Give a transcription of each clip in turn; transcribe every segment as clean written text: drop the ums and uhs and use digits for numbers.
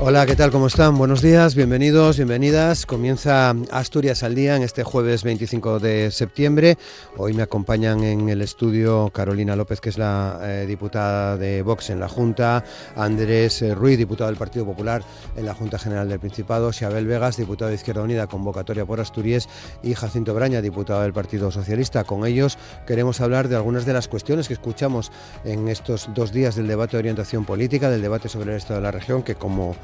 Hola, ¿qué tal? ¿Cómo están? Buenos días, bienvenidos, bienvenidas. Comienza Asturias al Día en este jueves 25 de septiembre. Hoy me acompañan en el estudio Carolina López, que es la diputada de Vox en la Junta, Andrés Ruiz, diputado del Partido Popular en la Junta General del Principado, Xabel Vegas, diputado de Izquierda Unida, convocatoria por Asturias, y Jacinto Braña, diputado del Partido Socialista. Con ellos queremos hablar de algunas de las cuestiones que escuchamos en estos 2 días del debate de orientación política, del debate sobre el estado de la región, que como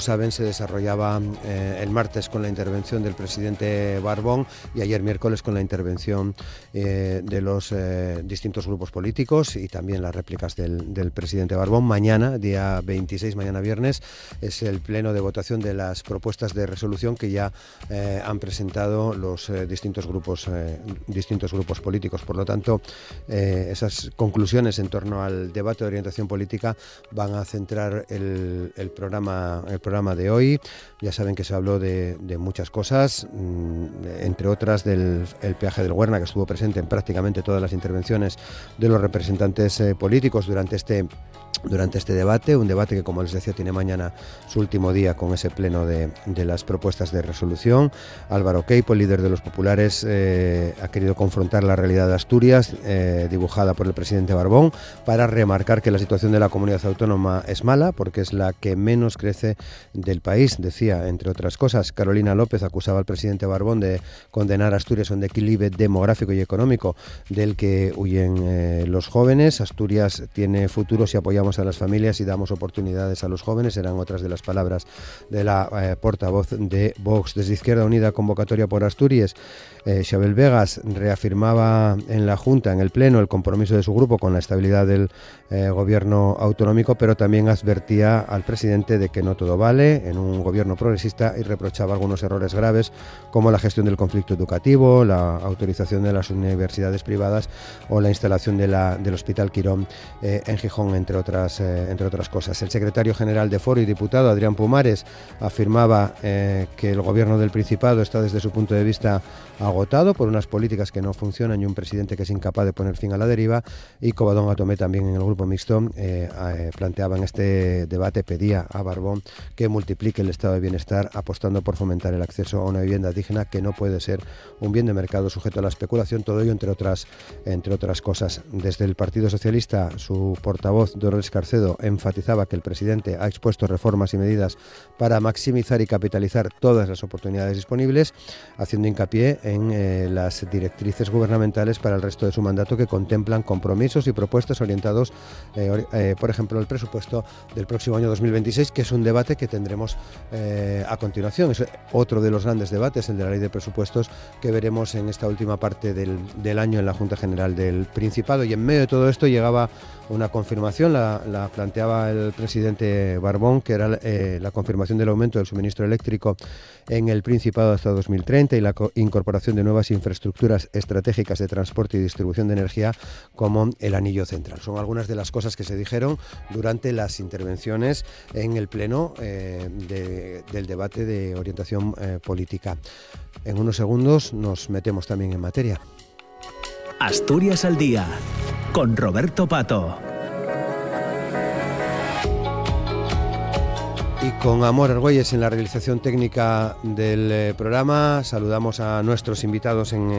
saben, se desarrollaba el martes con la intervención del presidente Barbón y ayer miércoles con la intervención de los distintos grupos políticos y también las réplicas del presidente Barbón. Mañana, día 26, mañana viernes, es el pleno de votación de las propuestas de resolución que ya han presentado los distintos grupos políticos. Por lo tanto, esas conclusiones en torno al debate de orientación política van a centrar el programa de hoy. Ya saben que se habló de muchas cosas, entre otras del peaje del Huerna, que estuvo presente en prácticamente todas las intervenciones de los representantes políticos durante este debate, un debate que, como les decía, tiene mañana su último día con ese pleno de las propuestas de resolución. Álvaro Queipo, líder de los populares, ha querido confrontar la realidad de Asturias, dibujada por el presidente Barbón, para remarcar que la situación de la comunidad autónoma es mala, porque es la que menos crece del país, decía, entre otras cosas. Carolina López acusaba al presidente Barbón de condenar a Asturias a un declive demográfico y económico del que huyen los jóvenes. Asturias tiene futuro si apoyamos a las familias y damos oportunidades a los jóvenes, eran otras de las palabras de la portavoz de Vox. Desde Izquierda Unida, convocatoria por Asturias, Xabel Vegas reafirmaba en la Junta, en el Pleno, el compromiso de su grupo con la estabilidad del gobierno autonómico, pero también advertía al presidente de que no todo vale en un gobierno progresista y reprochaba algunos errores graves, como la gestión del conflicto educativo, la autorización de las universidades privadas o la instalación del Hospital Quirón en Gijón, entre otras cosas. El secretario general de Foro y diputado, Adrián Pumares, afirmaba que el gobierno del Principado está, desde su punto de vista, agotado por unas políticas que no funcionan y un presidente que es incapaz de poner fin a la deriva. Y Covadonga Tomé, también en el grupo mixto, planteaba en este debate, pedía a Barbón que multiplique el estado de bienestar, apostando por fomentar el acceso a una vivienda digna, que no puede ser un bien de mercado sujeto a la especulación. Todo ello entre otras cosas. Desde el Partido Socialista, su portavoz Dolores Carcedo enfatizaba que el presidente ha expuesto reformas y medidas para maximizar y capitalizar todas las oportunidades disponibles, haciendo hincapié en las directrices gubernamentales para el resto de su mandato, que contemplan compromisos y propuestas orientados, por ejemplo, al presupuesto del próximo año 2026, que es un debate que tendremos a continuación. Es otro de los grandes debates, el de la ley de presupuestos, que veremos en esta última parte del año en la Junta General del Principado. Y en medio de todo esto llegaba una confirmación, la planteaba el presidente Barbón, que era la confirmación del aumento del suministro eléctrico en el Principado hasta 2030 y la incorporación de nuevas infraestructuras estratégicas de transporte y distribución de energía, como el Anillo Central. Son algunas de las cosas que se dijeron durante las intervenciones en el Pleno del debate de orientación política. En unos segundos nos metemos también en materia. Asturias al Día, con Roberto Pato. Y con Amor Argüelles en la realización técnica del programa, saludamos a nuestros invitados en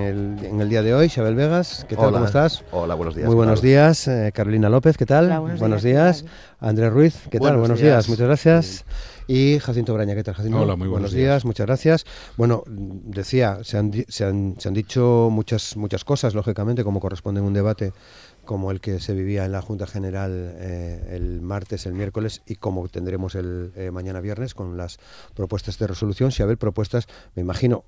el día de hoy. Xabel Vegas, ¿qué tal? Hola. ¿Cómo estás? Hola, buenos días. Muy buenos días. Carolina López, ¿qué tal? Hola, buenos días. Andrés Ruiz, ¿qué tal? Buenos días. Muchas gracias. Y Jacinto Braña, ¿qué tal, Jacinto? Hola, muy buenos días. Muchas gracias. Bueno, decía, se han dicho muchas cosas, lógicamente, como corresponde en un debate como el que se vivía en la Junta General el martes, el miércoles, y como tendremos el mañana viernes con las propuestas de resolución. Si haber propuestas, me imagino,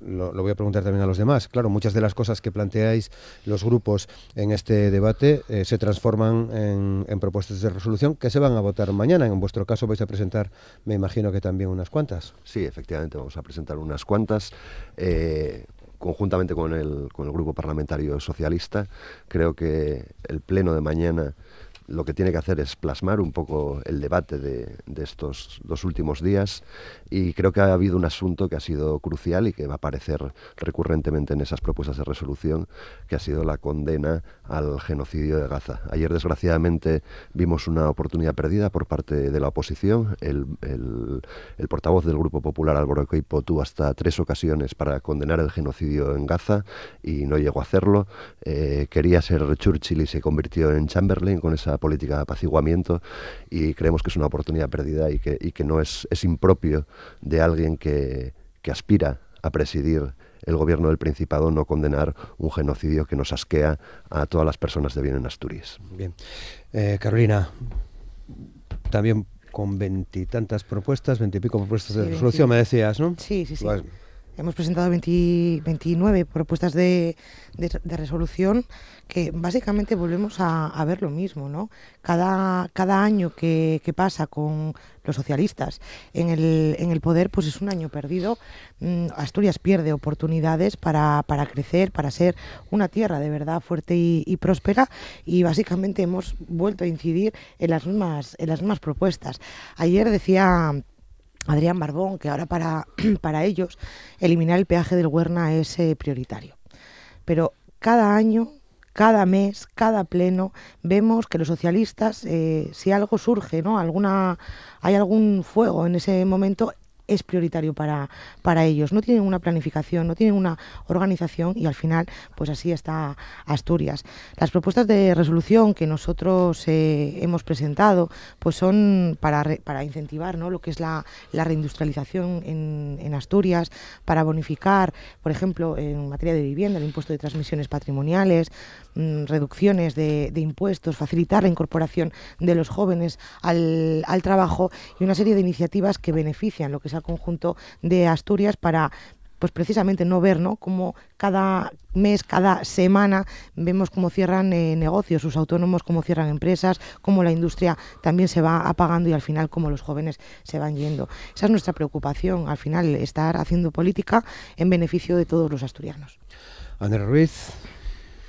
lo voy a preguntar también a los demás, claro, muchas de las cosas que planteáis los grupos en este debate se transforman en propuestas de resolución que se van a votar mañana. En vuestro caso vais a presentar, me imagino que también unas cuantas. Sí, efectivamente, vamos a presentar unas cuantas. Conjuntamente con el Grupo Parlamentario Socialista, creo que el pleno de mañana lo que tiene que hacer es plasmar un poco el debate de estos 2 últimos días, y creo que ha habido un asunto que ha sido crucial y que va a aparecer recurrentemente en esas propuestas de resolución, que ha sido la condena al genocidio de Gaza. Ayer, desgraciadamente, vimos una oportunidad perdida por parte de la oposición. El portavoz del Grupo Popular, Álvaro Queipo, tuvo hasta 3 ocasiones para condenar el genocidio en Gaza y no llegó a hacerlo. Quería ser Churchill y se convirtió en Chamberlain con esa política de apaciguamiento, y creemos que es una oportunidad perdida y que no es impropio de alguien que aspira a presidir el gobierno del Principado no condenar un genocidio que nos asquea a todas las personas de bien en Asturias. Bien. Carolina, también con 20 y tantas propuestas, 20 y pico propuestas de resolución, me decías, ¿no? Sí. Pues, hemos presentado 29 propuestas de resolución, que básicamente volvemos a ver lo mismo, ¿no? Cada año que pasa con los socialistas en el poder, pues es un año perdido. Asturias pierde oportunidades para crecer, para ser una tierra de verdad fuerte y próspera, y básicamente hemos vuelto a incidir en las mismas propuestas. Ayer decía Adrián Barbón que ahora para ellos eliminar el peaje del Huerna es prioritario. Pero cada año, cada mes, cada pleno, vemos que los socialistas, si algo surge, ¿no? Hay algún fuego en ese momento, es prioritario para ellos. No tienen una planificación, no tienen una organización, y al final pues así está Asturias. Las propuestas de resolución que nosotros hemos presentado pues son para incentivar, ¿no?, lo que es la reindustrialización en Asturias, para bonificar, por ejemplo, en materia de vivienda, el impuesto de transmisiones patrimoniales, reducciones de impuestos, facilitar la incorporación de los jóvenes al trabajo, y una serie de iniciativas que benefician lo que es al conjunto de Asturias, para pues precisamente no ver, ¿no?, cómo cada mes, cada semana vemos cómo cierran negocios, sus autónomos, cómo cierran empresas, cómo la industria también se va apagando, y al final cómo los jóvenes se van yendo. Esa es nuestra preocupación, al final, estar haciendo política en beneficio de todos los asturianos. Andrés Ruiz,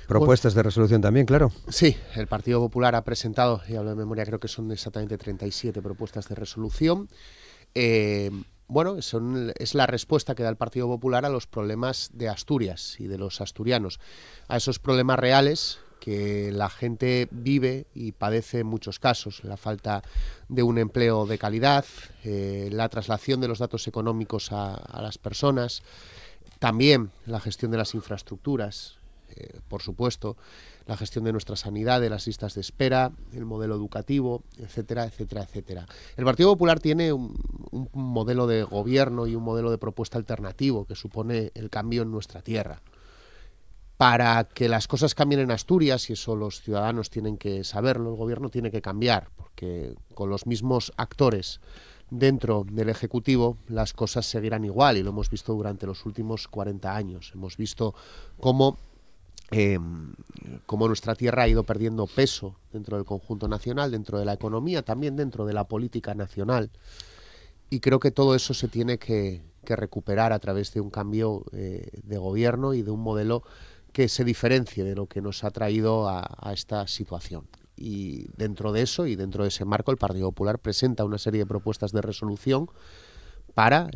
propuestas de resolución también, claro. Sí, el Partido Popular ha presentado, y hablo de memoria, creo que son exactamente 37 propuestas de resolución. Bueno, es la respuesta que da el Partido Popular a los problemas de Asturias y de los asturianos, a esos problemas reales que la gente vive y padece en muchos casos: la falta de un empleo de calidad, la traslación de los datos económicos a las personas, también la gestión de las infraestructuras, por supuesto, la gestión de nuestra sanidad, de las listas de espera, el modelo educativo, etcétera, etcétera, etcétera. El Partido Popular tiene un modelo de gobierno y un modelo de propuesta alternativo que supone el cambio en nuestra tierra. Para que las cosas cambien en Asturias, y eso los ciudadanos tienen que saberlo, el gobierno tiene que cambiar, porque con los mismos actores dentro del Ejecutivo las cosas seguirán igual, y lo hemos visto durante los últimos 40 años. Hemos visto cómo nuestra tierra ha ido perdiendo peso dentro del conjunto nacional, dentro de la economía, también dentro de la política nacional, y creo que todo eso se tiene que recuperar a través de un cambio de gobierno y de un modelo que se diferencie de lo que nos ha traído a esta situación. Y dentro de eso, y dentro de ese marco, el Partido Popular presenta una serie de propuestas de resolución para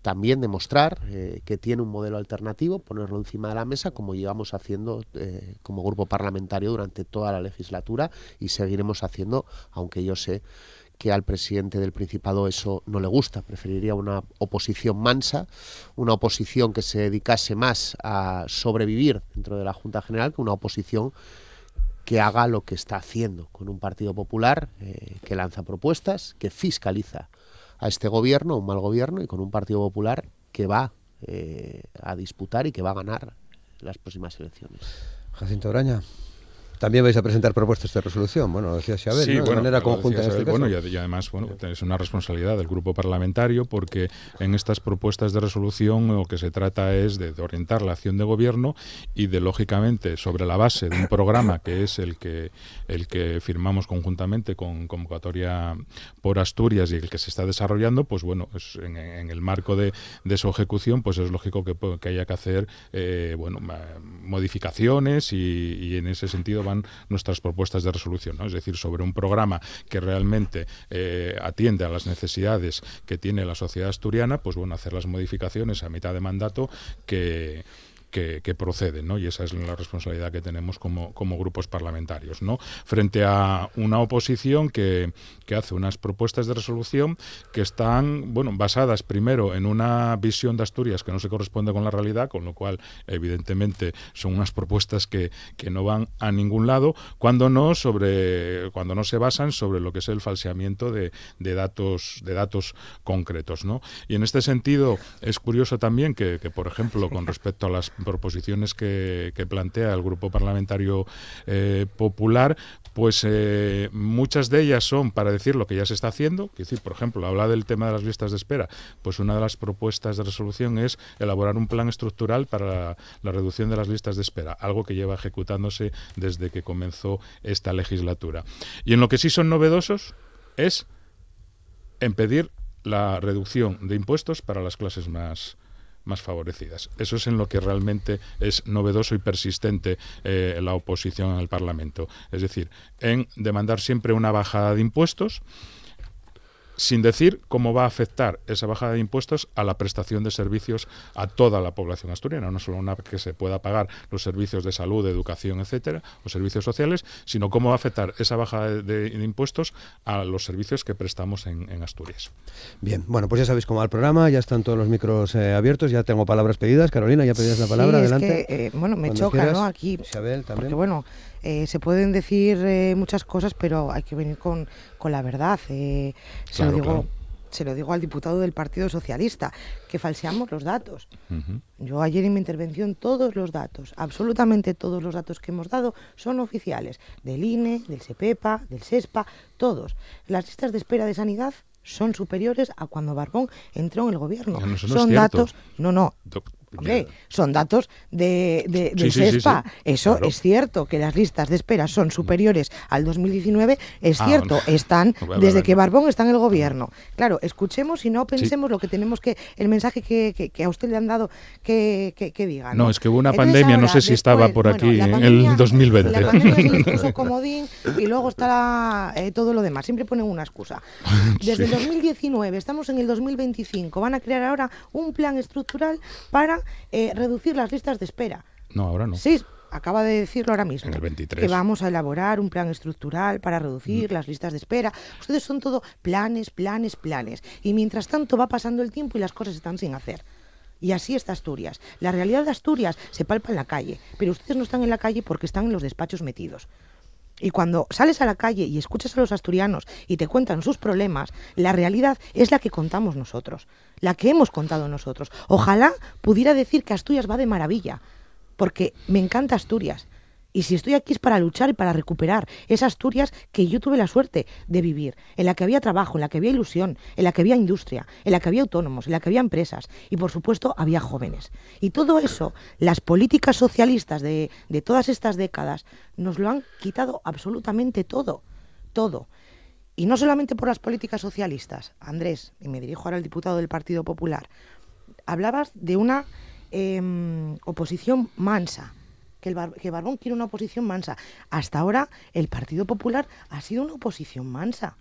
también demostrar que tiene un modelo alternativo, ponerlo encima de la mesa, como llevamos haciendo como grupo parlamentario durante toda la legislatura, y seguiremos haciendo, aunque yo sé que al presidente del Principado eso no le gusta. Preferiría una oposición mansa, una oposición que se dedicase más a sobrevivir dentro de la Junta General, que una oposición que haga lo que está haciendo, con un Partido Popular que lanza propuestas, que fiscaliza a este gobierno, un mal gobierno, y con un Partido Popular que va a disputar y que va a ganar las próximas elecciones. Jacinto Oraña, también vais a presentar propuestas de resolución, bueno, lo decía Xabel, sí, ¿no? De manera conjunta en este caso. Bueno, y además, bueno, es una responsabilidad del grupo parlamentario, porque en estas propuestas de resolución lo que se trata es de orientar la acción de gobierno y de, lógicamente, sobre la base de un programa que es el que firmamos conjuntamente con Convocatoria por Asturias y el que se está desarrollando, pues bueno, en el marco de su ejecución, pues es lógico que haya que hacer modificaciones, y en ese sentido van van nuestras propuestas de resolución, ¿no? Es decir, sobre un programa que realmente atiende a las necesidades que tiene la sociedad asturiana, pues bueno, hacer las modificaciones a mitad de mandato que proceden, ¿no? Y esa es la responsabilidad que tenemos como grupos parlamentarios, ¿no? Frente a una oposición que hace unas propuestas de resolución que están, bueno, basadas primero en una visión de Asturias que no se corresponde con la realidad, con lo cual evidentemente son unas propuestas que no van a ningún lado, cuando no se basan sobre lo que es el falseamiento de datos concretos, ¿no? Y en este sentido es curioso también que por ejemplo, con respecto a las proposiciones que plantea el Grupo Parlamentario Popular, pues muchas de ellas son para decir lo que ya se está haciendo. Es decir, por ejemplo, habla del tema de las listas de espera, pues una de las propuestas de resolución es elaborar un plan estructural para la reducción de las listas de espera, algo que lleva ejecutándose desde que comenzó esta legislatura. Y en lo que sí son novedosos es en pedir la reducción de impuestos para las clases más favorecidas. Eso es en lo que realmente es novedoso y persistente la oposición al Parlamento. Es decir, en demandar siempre una bajada de impuestos, sin decir cómo va a afectar esa bajada de impuestos a la prestación de servicios a toda la población asturiana, no solo una que se pueda pagar los servicios de salud, de educación, etcétera, o servicios sociales, sino cómo va a afectar esa bajada de impuestos a los servicios que prestamos en Asturias. Bien, bueno, pues ya sabéis cómo va el programa, ya están todos los micros abiertos, ya tengo palabras pedidas. Carolina, ya pedías la palabra, sí, adelante. Es que, bueno, me Cuando choca, quieras. ¿no? Aquí, Isabel, también. porque bueno, se pueden decir muchas cosas, pero hay que venir con la verdad. Claro. Se lo digo al diputado del Partido Socialista, que falseamos los datos. Uh-huh. Yo ayer en mi intervención todos los datos, absolutamente todos los datos que hemos dado son oficiales, del INE, del SEPEPA, del SESPA, todos. Las listas de espera de sanidad son superiores a cuando Barbón entró en el gobierno. No, eso no son es cierto. datos, no. Hombre, son datos del Sí, SESPA. sí. Eso Claro. es cierto, que las listas de espera son superiores al 2019, es cierto, no. están Vale, desde vale. que Barbón está en el gobierno. Claro, escuchemos y no pensemos lo que tenemos que, el mensaje que a usted le han dado que diga. No, es que hubo una Entonces, pandemia, no ahora, sé si estaba por bueno, aquí la en pandemia- el 2020. La pandemia es el discurso comodín y luego está todo lo demás. Siempre ponen una excusa. Desde el 2019, estamos en el 2025, van a crear ahora un plan estructural para reducir las listas de espera. No, ahora no. Sí, acaba de decirlo ahora mismo. En el 23. Que vamos a elaborar un plan estructural para reducir las listas de espera. Ustedes son todo planes. Y mientras tanto va pasando el tiempo y las cosas están sin hacer. Y así está Asturias. La realidad de Asturias se palpa en la calle, pero ustedes no están en la calle porque están en los despachos metidos. Y cuando sales a la calle y escuchas a los asturianos y te cuentan sus problemas, la realidad es la que contamos nosotros, la que hemos contado nosotros. Ojalá pudiera decir que Asturias va de maravilla, porque me encanta Asturias. Y si estoy aquí es para luchar y para recuperar esa Asturias que yo tuve la suerte de vivir, en la que había trabajo, en la que había ilusión, en la que había industria, en la que había autónomos, en la que había empresas y, por supuesto, había jóvenes. Y todo eso, las políticas socialistas de todas estas décadas nos lo han quitado absolutamente todo. Y no solamente por las políticas socialistas. Andrés, y me dirijo ahora al diputado del Partido Popular, hablabas de una oposición mansa. Que Barbón quiere una oposición mansa. Hasta ahora el Partido Popular ha sido una oposición mansa.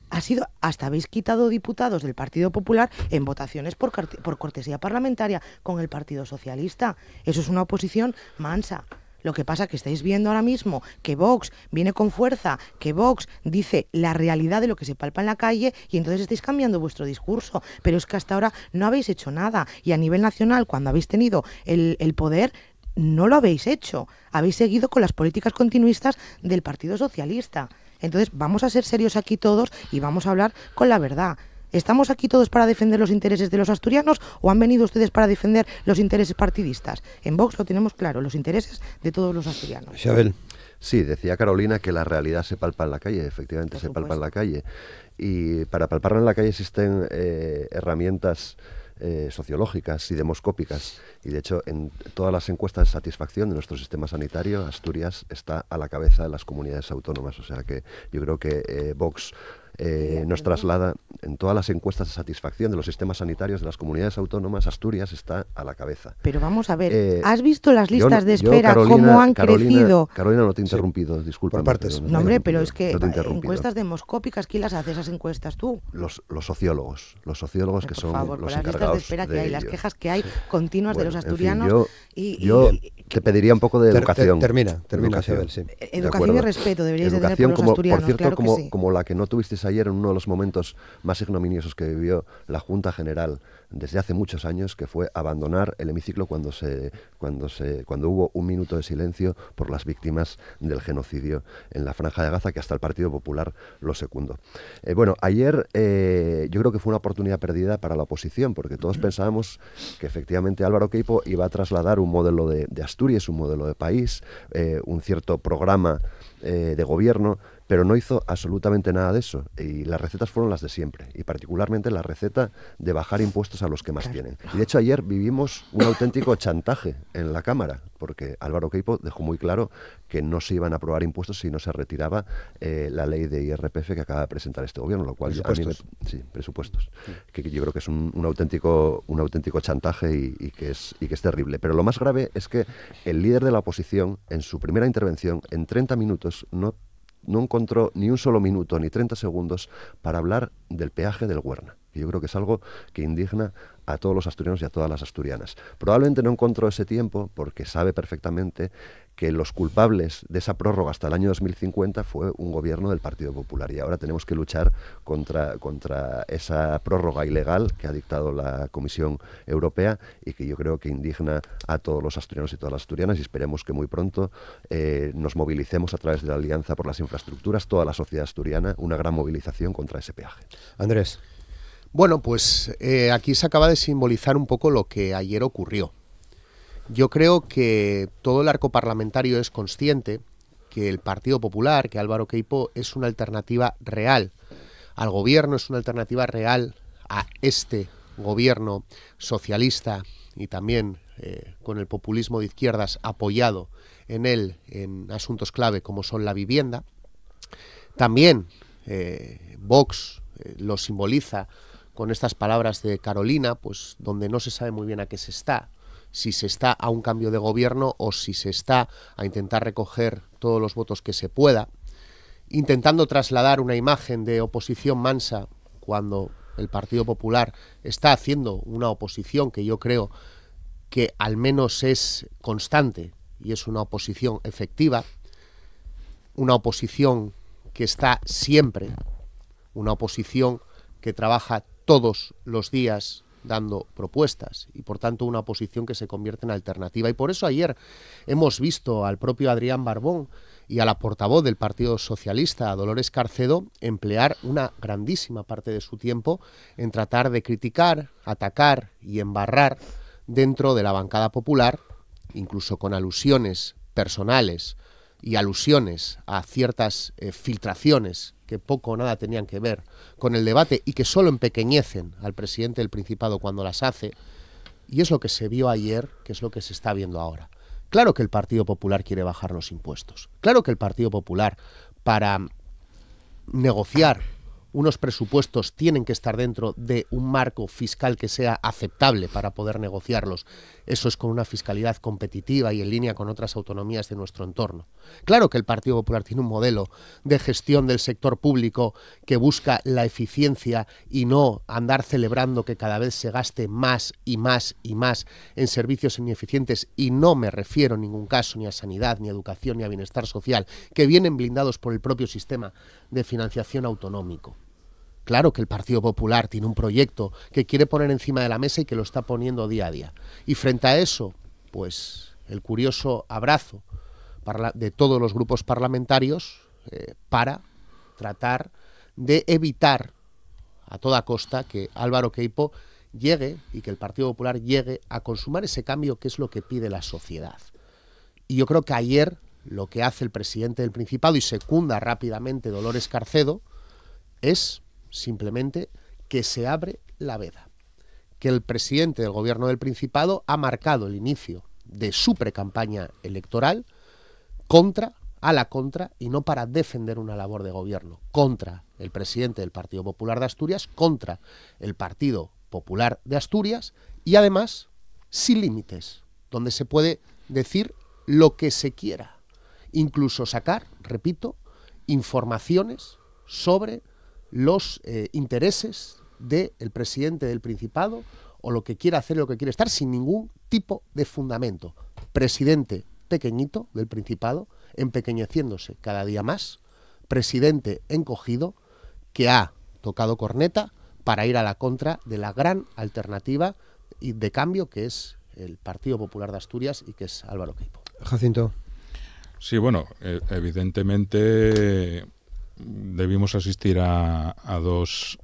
Hasta habéis quitado diputados del Partido Popular en votaciones por cortesía parlamentaria con el Partido Socialista. Eso es una oposición mansa. Lo que pasa es que estáis viendo ahora mismo que Vox viene con fuerza, que Vox dice la realidad de lo que se palpa en la calle y entonces estáis cambiando vuestro discurso. Pero es que hasta ahora no habéis hecho nada. Y a nivel nacional, cuando habéis tenido el poder, no lo habéis hecho. Habéis seguido con las políticas continuistas del Partido Socialista. Entonces vamos a ser serios aquí todos y vamos a hablar con la verdad. ¿Estamos aquí todos para defender los intereses de los asturianos o han venido ustedes para defender los intereses partidistas? En Vox lo tenemos claro, los intereses de todos los asturianos. Isabel. Sí, decía Carolina que la realidad se palpa en la calle, efectivamente se palpa en la calle. Y para palparla en la calle existen herramientas sociológicas y demoscópicas. Y de hecho, en todas las encuestas de satisfacción de nuestro sistema sanitario, Asturias está a la cabeza de las comunidades autónomas. O sea que yo creo que Vox nos traslada en todas las encuestas de satisfacción de los sistemas sanitarios de las comunidades autónomas. Asturias está a la cabeza. Pero vamos a ver, ¿has visto las listas de espera, Carolina, cómo han crecido? Carolina, no te he interrumpido, disculpa. Por partes. No, hombre, pero es que encuestas demoscópicas, ¿quién las hace esas encuestas tú? Los sociólogos Pero, que por son favor, los por las listas de encargados espera que hay, las ello. quejas que hay continuas de los En fin, asturianos. yo te pediría un poco de educación. Termina, Educación. Isabel, sí. De Educación acuerdo. y respeto deberíais de tener Educación, por los asturianos, por cierto, claro que sí. como la que no tuvisteis ayer en uno de los momentos más ignominiosos que vivió la Junta General desde hace muchos años, que fue abandonar el hemiciclo cuando hubo un minuto de silencio por las víctimas del genocidio en la Franja de Gaza, que hasta el Partido Popular lo secundó. Bueno, ayer yo creo que fue una oportunidad perdida para la oposición, porque todos pensábamos que efectivamente Álvaro Queipo iba a trasladar un modelo de Asturias, un modelo de país, un cierto programa de gobierno, pero no hizo absolutamente nada de eso, y las recetas fueron las de siempre, y particularmente la receta de bajar impuestos a los que más tienen. Y de hecho ayer vivimos un auténtico chantaje en la Cámara, porque Álvaro Queipo dejó muy claro que no se iban a aprobar impuestos si no se retiraba la ley de IRPF que acaba de presentar este gobierno, lo cual presupuestos, que yo creo que es un auténtico chantaje y que es terrible. Pero lo más grave es que el líder de la oposición, en su primera intervención, en 30 minutos, no encontró ni un solo minuto ni 30 segundos para hablar del peaje del Huerna. Y yo creo que es algo que indigna a todos los asturianos y a todas las asturianas. Probablemente no encontró ese tiempo porque sabe perfectamente que los culpables de esa prórroga hasta el año 2050 fue un gobierno del Partido Popular, y ahora tenemos que luchar contra esa prórroga ilegal que ha dictado la Comisión Europea y que yo creo que indigna a todos los asturianos y todas las asturianas, y esperemos que muy pronto nos movilicemos a través de la Alianza por las Infraestructuras, toda la sociedad asturiana, una gran movilización contra ese peaje. Andrés. Bueno, pues aquí se acaba de simbolizar un poco lo que ayer ocurrió. Yo creo que todo el arco parlamentario es consciente que el Partido Popular, que Álvaro Queipo, es una alternativa real al gobierno, es una alternativa real a este gobierno socialista y también con el populismo de izquierdas apoyado en él en asuntos clave como son la vivienda. También Vox lo simboliza con estas palabras de Carolina, pues donde no se sabe muy bien a qué se está, si se está a un cambio de gobierno o si se está a intentar recoger todos los votos que se pueda, intentando trasladar una imagen de oposición mansa cuando el Partido Popular está haciendo una oposición que yo creo que al menos es constante y es una oposición efectiva, una oposición que está siempre, una oposición que trabaja todos los días dando propuestas y por tanto una oposición que se convierte en alternativa. Y por eso ayer hemos visto al propio Adrián Barbón y a la portavoz del Partido Socialista, a Dolores Carcedo, emplear una grandísima parte de su tiempo en tratar de criticar, atacar y embarrar dentro de la bancada popular, incluso con alusiones personales y alusiones a ciertas filtraciones que poco o nada tenían que ver con el debate y que solo empequeñecen al presidente del Principado cuando las hace, y es lo que se vio ayer, que es lo que se está viendo ahora. Claro que el Partido Popular quiere bajar los impuestos, claro que el Partido Popular, para negociar unos presupuestos, tienen que estar dentro de un marco fiscal que sea aceptable para poder negociarlos. Eso es con una fiscalidad competitiva y en línea con otras autonomías de nuestro entorno. Claro que el Partido Popular tiene un modelo de gestión del sector público que busca la eficiencia y no andar celebrando que cada vez se gaste más y más y más en servicios ineficientes, y no me refiero en ningún caso ni a sanidad, ni a educación, ni a bienestar social, que vienen blindados por el propio sistema de financiación autonómico. Claro que el Partido Popular tiene un proyecto que quiere poner encima de la mesa y que lo está poniendo día a día. Y frente a eso, pues el curioso abrazo de todos los grupos parlamentarios para tratar de evitar a toda costa que Álvaro Queipo llegue y que el Partido Popular llegue a consumar ese cambio que es lo que pide la sociedad. Y yo creo que ayer lo que hace el presidente del Principado, y secunda rápidamente Dolores Carcedo, es simplemente que se abre la veda, que el presidente del gobierno del Principado ha marcado el inicio de su precampaña electoral contra a la contra y no para defender una labor de gobierno contra el presidente del Partido Popular de Asturias, contra el Partido Popular de Asturias y además sin límites, donde se puede decir lo que se quiera, incluso sacar, repito, informaciones sobre los intereses del presidente del Principado o lo que quiere hacer y lo que quiere estar sin ningún tipo de fundamento. Presidente pequeñito del Principado, empequeñeciéndose cada día más, presidente encogido que ha tocado corneta para ir a la contra de la gran alternativa de cambio que es el Partido Popular de Asturias y que es Álvaro Queipo. Jacinto. Sí, bueno, evidentemente debimos asistir a dos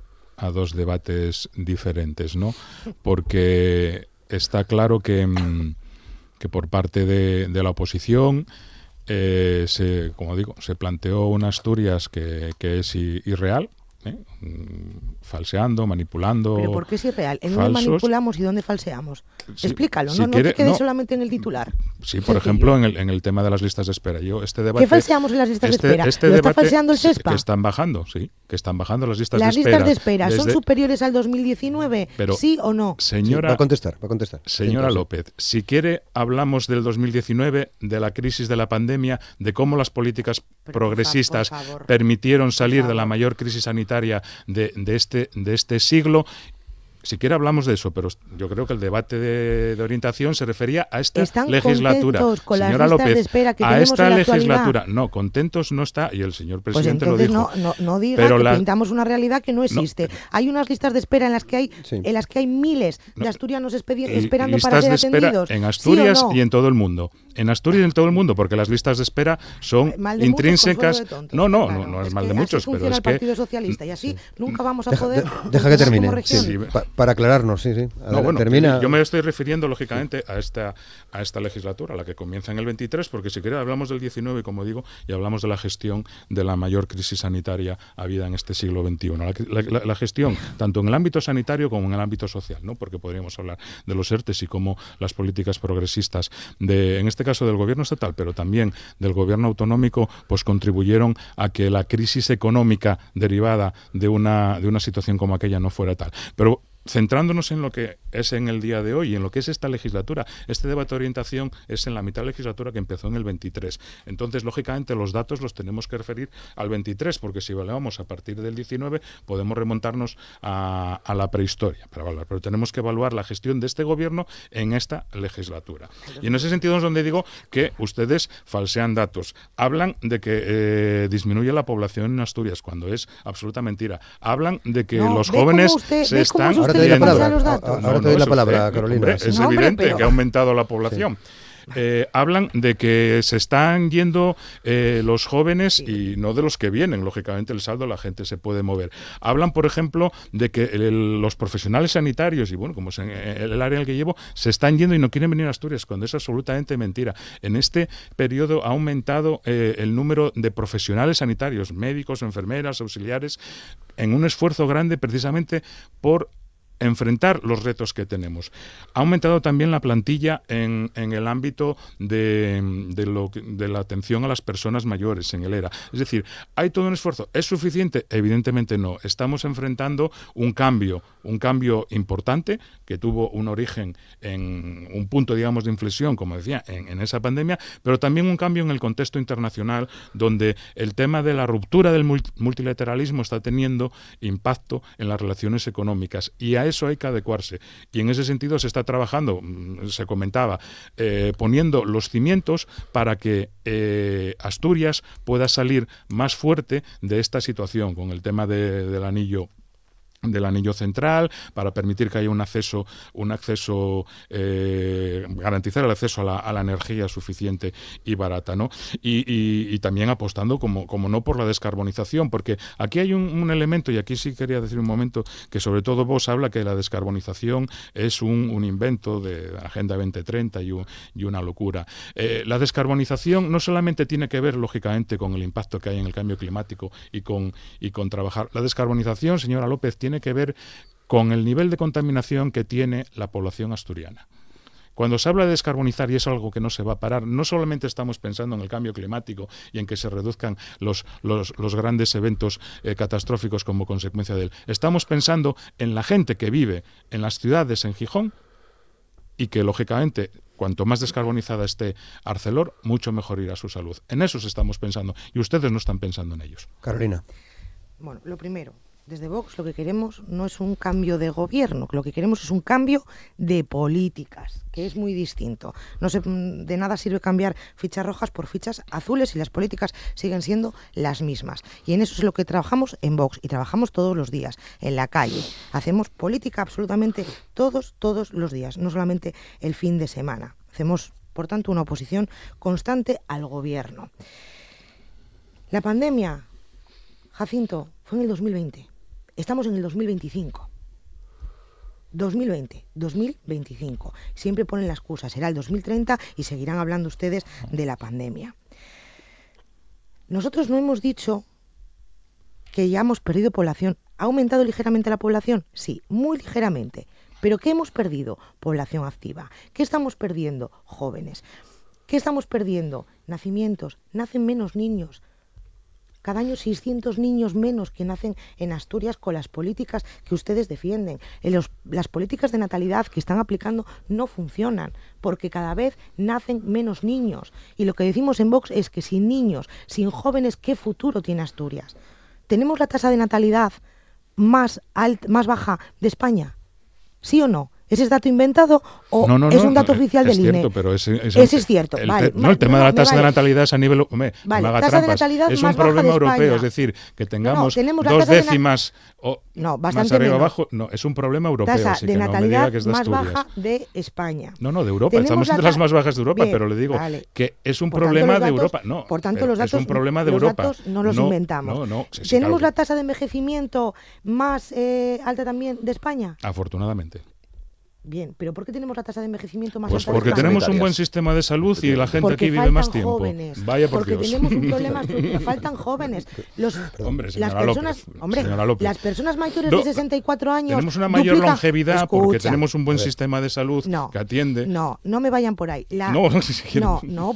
debates diferentes, ¿no? Porque está claro que por parte de la oposición como digo, se planteó una Asturias que es irreal, falseando, manipulando. ¿Pero por qué es irreal? ¿En dónde manipulamos y dónde falseamos? Sí, explícalo, si no te quedes solamente en el titular. Sí, por ejemplo, en el tema de las listas de espera. ¿Qué falseamos en las listas de espera? ¿Lo está falseando el SESPA? Que están bajando, sí, que están bajando las listas de espera. ¿Las listas de espera son superiores al 2019? Pero, ¿sí o no? Sí, Señora, va a contestar. Señora López, si quiere hablamos del 2019, de la crisis de la pandemia, de cómo las políticas progresistas permitieron salir de la mayor crisis sanitaria de este siglo. Si quiere hablamos de eso, pero yo creo que el debate de orientación se refería a esta legislatura. Con Señora las listas López, de espera que a esta en la legislatura. No, contentos no está, y el señor presidente pues lo dijo. No diga pero que pintamos una realidad que no existe. Hay unas listas de espera en las que hay miles de asturianos esperando para ser atendidos. En Asturias ¿sí o no? y en todo el mundo. En Asturias y en todo el mundo, porque las listas de espera son intrínsecas. No es mal de muchos, pero es el Partido Socialista y así nunca vamos a poder. Deja que termine. Para aclararnos, sí. Termina. Yo me estoy refiriendo, lógicamente, a esta legislatura, la que comienza en el 23, porque si quiere hablamos del 19, como digo, y hablamos de la gestión de la mayor crisis sanitaria habida en este siglo XXI. La gestión, tanto en el ámbito sanitario como en el ámbito social, ¿no? Porque podríamos hablar de los ERTES y cómo las políticas progresistas, en este caso del gobierno estatal, pero también del gobierno autonómico, pues contribuyeron a que la crisis económica derivada de una situación como aquella no fuera tal. Pero centrándonos en lo que es en el día de hoy y en lo que es esta legislatura, este debate de orientación es en la mitad de la legislatura que empezó en el 23. Entonces, lógicamente, los datos los tenemos que referir al 23, porque si evaluamos a partir del 19 podemos remontarnos a la prehistoria para evaluar, pero tenemos que evaluar la gestión de este gobierno en esta legislatura. Y en ese sentido es donde digo que ustedes falsean datos. Hablan de que disminuye la población en Asturias, cuando es absoluta mentira. Hablan de que los jóvenes se están... Ahora te doy la palabra, Carolina. Hombre, es evidente que ha aumentado la población. Hablan de que se están yendo los jóvenes y no de los que vienen. Lógicamente el saldo, la gente se puede mover. Hablan, por ejemplo, de que los profesionales sanitarios, y bueno, como es en el área en el que llevo, se están yendo y no quieren venir a Asturias, cuando es absolutamente mentira. En este periodo ha aumentado el número de profesionales sanitarios, médicos, enfermeras, auxiliares, en un esfuerzo grande precisamente por enfrentar los retos que tenemos. Ha aumentado también la plantilla en el ámbito de la atención a las personas mayores en el ERA. Es decir, hay todo un esfuerzo. ¿Es suficiente? Evidentemente no. Estamos enfrentando un cambio importante que tuvo un origen en un punto, digamos, de inflexión, como decía, en esa pandemia, pero también un cambio en el contexto internacional, donde el tema de la ruptura del multilateralismo está teniendo impacto en las relaciones económicas, y a eso hay que adecuarse. Y en ese sentido se está trabajando, se comentaba, poniendo los cimientos para que Asturias pueda salir más fuerte de esta situación, con el tema del anillo central, para permitir que haya un acceso, garantizar el acceso a la energía suficiente y barata, ¿no? Y también apostando, como no, por la descarbonización, porque aquí hay un elemento, y aquí sí quería decir un momento, que sobre todo vos habla que la descarbonización es un invento de la Agenda 2030 y una locura. La descarbonización no solamente tiene que ver, lógicamente, con el impacto que hay en el cambio climático y con trabajar. La descarbonización, señora López, tiene que ver con el nivel de contaminación que tiene la población asturiana. Cuando se habla de descarbonizar, y es algo que no se va a parar, no solamente estamos pensando en el cambio climático y en que se reduzcan los grandes eventos catastróficos como consecuencia de él. Estamos pensando en la gente que vive en las ciudades, en Gijón, y que, lógicamente, cuanto más descarbonizada esté Arcelor, mucho mejor irá su salud. En eso estamos pensando, y ustedes no están pensando en ellos. Carolina. Bueno, lo primero, desde Vox lo que queremos no es un cambio de gobierno, lo que queremos es un cambio de políticas, que es muy distinto. De nada sirve cambiar fichas rojas por fichas azules y las políticas siguen siendo las mismas. Y en eso es lo que trabajamos en Vox, y trabajamos todos los días, en la calle. Hacemos política absolutamente todos los días, no solamente el fin de semana. Hacemos, por tanto, una oposición constante al gobierno. La pandemia, Jacinto, fue en el 2020. Estamos en el 2025. 2025. Siempre ponen la excusa, será el 2030 y seguirán hablando ustedes de la pandemia. Nosotros no hemos dicho que ya hemos perdido población. ¿Ha aumentado ligeramente la población? Sí, muy ligeramente. ¿Pero qué hemos perdido? Población activa. ¿Qué estamos perdiendo? Jóvenes. ¿Qué estamos perdiendo? Nacimientos. Nacen menos niños. Cada año 600 niños menos que nacen en Asturias con las políticas que ustedes defienden. Las políticas de natalidad que están aplicando no funcionan porque cada vez nacen menos niños. Y lo que decimos en Vox es que sin niños, sin jóvenes, ¿qué futuro tiene Asturias? ¿Tenemos la tasa de natalidad más baja de España? ¿Sí o no? ¿Ese es dato inventado o es un dato oficial del INE? Es cierto, pero ese es cierto. El tema de la tasa de natalidad es a nivel... tasa de natalidad es más un problema baja de europeo, España. es decir, que tengamos tenemos 2 décimas más arriba o abajo, es un problema europeo. Tasa así de que no me natalidad diga que es de más Asturias. baja de España. No, de Europa. Estamos entre las más bajas de Europa, pero le digo que es un problema de Europa. No, por tanto, los datos, es un problema de Europa. Los datos no los inventamos. ¿Tenemos la tasa de envejecimiento más alta también de España? Afortunadamente. Bien, pero ¿por qué tenemos la tasa de envejecimiento más alta? Pues porque tenemos un buen sistema de salud y la gente aquí vive más tiempo. Jóvenes, Vaya por porque Dios. tenemos un problema estructural, faltan jóvenes. Las personas mayores de 64 años tenemos una mayor longevidad porque tenemos un buen sistema de salud que atiende. No me vayan por ahí. No,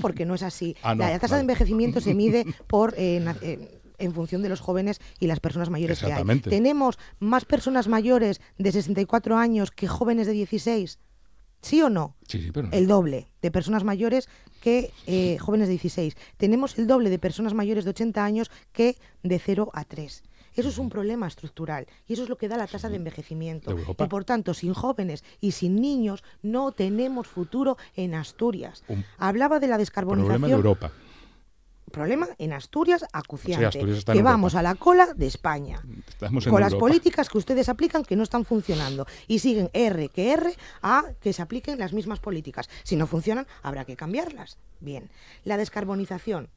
porque no es así. La tasa de envejecimiento se mide por en función de los jóvenes y las personas mayores que hay. ¿Tenemos más personas mayores de 64 años que jóvenes de 16? ¿Sí o no? Sí, pero no. El doble de personas mayores que jóvenes de 16. Tenemos el doble de personas mayores de 80 años que de 0 a 3. Eso es un problema estructural y eso es lo que da la tasa de envejecimiento. Y por tanto, sin jóvenes y sin niños no tenemos futuro en Asturias. Hablaba de la descarbonización. Problema de Europa. Problema en Asturias acuciante, Asturias que vamos a la cola de España con las Europa. Políticas que ustedes aplican que no están funcionando y siguen a que se apliquen las mismas políticas. Si no funcionan, habrá que cambiarlas. Bien, la descarbonización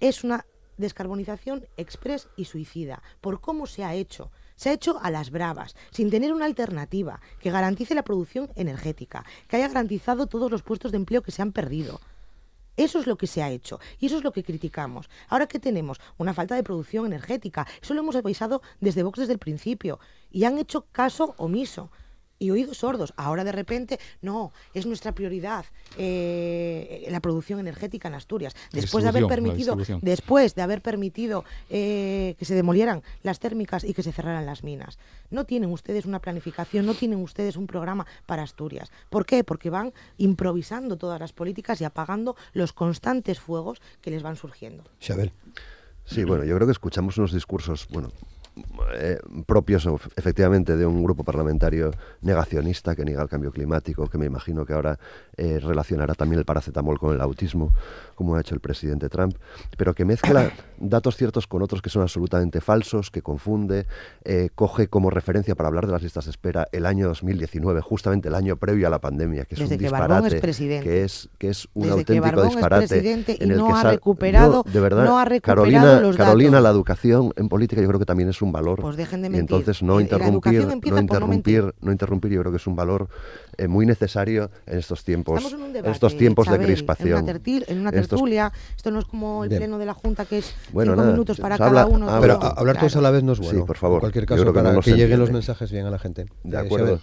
es una descarbonización express y suicida por cómo se ha hecho. Se ha hecho a las bravas, sin tener una alternativa que garantice la producción energética, que haya garantizado todos los puestos de empleo que se han perdido. Eso es lo que se ha hecho y eso es lo que criticamos. Ahora, ¿qué tenemos? Una falta de producción energética. Eso lo hemos avisado desde Vox desde el principio y han hecho caso omiso y oídos sordos. Ahora de repente, no, es nuestra prioridad la producción energética en Asturias. Después de haber permitido que se demolieran las térmicas y que se cerraran las minas. No tienen ustedes una planificación, no tienen ustedes un programa para Asturias. ¿Por qué? Porque van improvisando todas las políticas y apagando los constantes fuegos que les van surgiendo. Xabel. Sí, bueno, yo creo que escuchamos unos discursos, propios efectivamente de un grupo parlamentario negacionista que niega el cambio climático, que me imagino que ahora relacionará también el paracetamol con el autismo, como ha hecho el presidente Trump, pero que mezcla datos ciertos con otros que son absolutamente falsos, que confunde, coge como referencia para hablar de las listas de espera el año 2019, justamente el año previo a la pandemia, que es un disparate, que es un auténtico disparate en el que no ha recuperado los Carolina, datos. La educación en política yo creo que también es un valor. Pues dejen de y mentir. entonces no interrumpir, yo creo que es un valor muy necesario en estos tiempos, Estamos en un debate, en estos tiempos Xabel, de crispación. En una tertulia, esto no es como el pleno de la Junta que es 5 nada, minutos para cada uno. Pero hablar todos a la vez no es bueno. Sí, por favor. En cualquier caso, para que lleguen los mensajes bien a la gente. De acuerdo.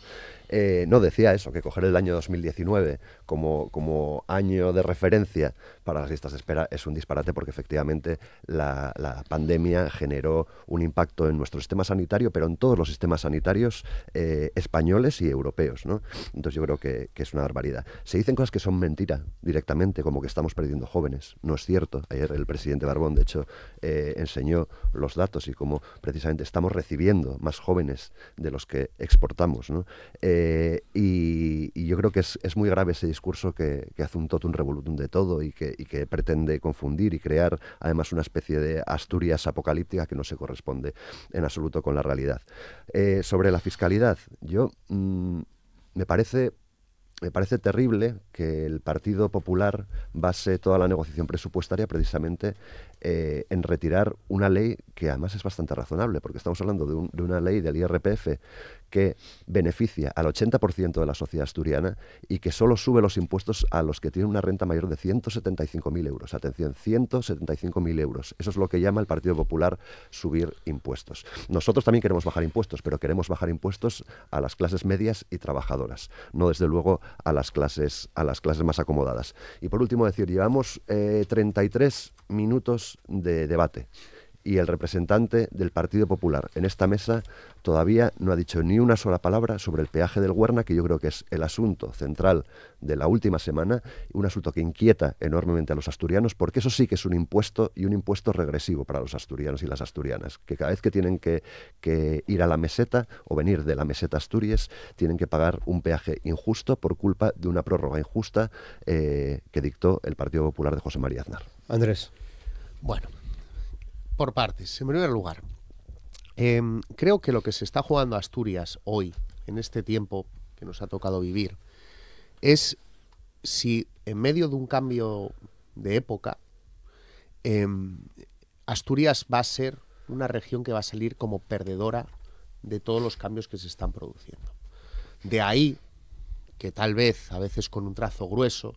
no decía eso, que coger el año 2019 como año de referencia para las listas de espera es un disparate, porque efectivamente la pandemia generó un impacto en nuestro sistema sanitario, pero en todos los sistemas sanitarios españoles y europeos, ¿no? Entonces yo creo que es una barbaridad. Se dicen cosas que son mentira directamente, como que estamos perdiendo jóvenes. No es cierto. Ayer el presidente Barbón, de hecho, enseñó los datos y cómo precisamente estamos recibiendo más jóvenes de los que exportamos, ¿no? Y yo creo que es muy grave ese discurso que hace un totum revolutum de todo y que pretende confundir y crear además una especie de Asturias apocalíptica que no se corresponde en absoluto con la realidad. Sobre la fiscalidad, me parece terrible que el Partido Popular base toda la negociación presupuestaria precisamente en retirar una ley que además es bastante razonable, porque estamos hablando de una ley del IRPF que beneficia al 80% de la sociedad asturiana y que solo sube los impuestos a los que tienen una renta mayor de 175.000 euros. Atención, 175.000 euros. Eso es lo que llama el Partido Popular subir impuestos. Nosotros también queremos bajar impuestos, pero queremos bajar impuestos a las clases medias y trabajadoras, no desde luego a las clases más acomodadas. Y por último decir, llevamos 33 minutos de debate y el representante del Partido Popular en esta mesa todavía no ha dicho ni una sola palabra sobre el peaje del Huerna, que yo creo que es el asunto central de la última semana, un asunto que inquieta enormemente a los asturianos, porque eso sí que es un impuesto, y un impuesto regresivo para los asturianos y las asturianas, que cada vez que tienen que ir a la meseta o venir de la meseta Asturias, tienen que pagar un peaje injusto por culpa de una prórroga injusta que dictó el Partido Popular de José María Aznar. Andrés. Bueno, por partes. En primer lugar, creo que lo que se está jugando a Asturias hoy, en este tiempo que nos ha tocado vivir, es si en medio de un cambio de época, Asturias va a ser una región que va a salir como perdedora de todos los cambios que se están produciendo. De ahí que tal vez, a veces con un trazo grueso,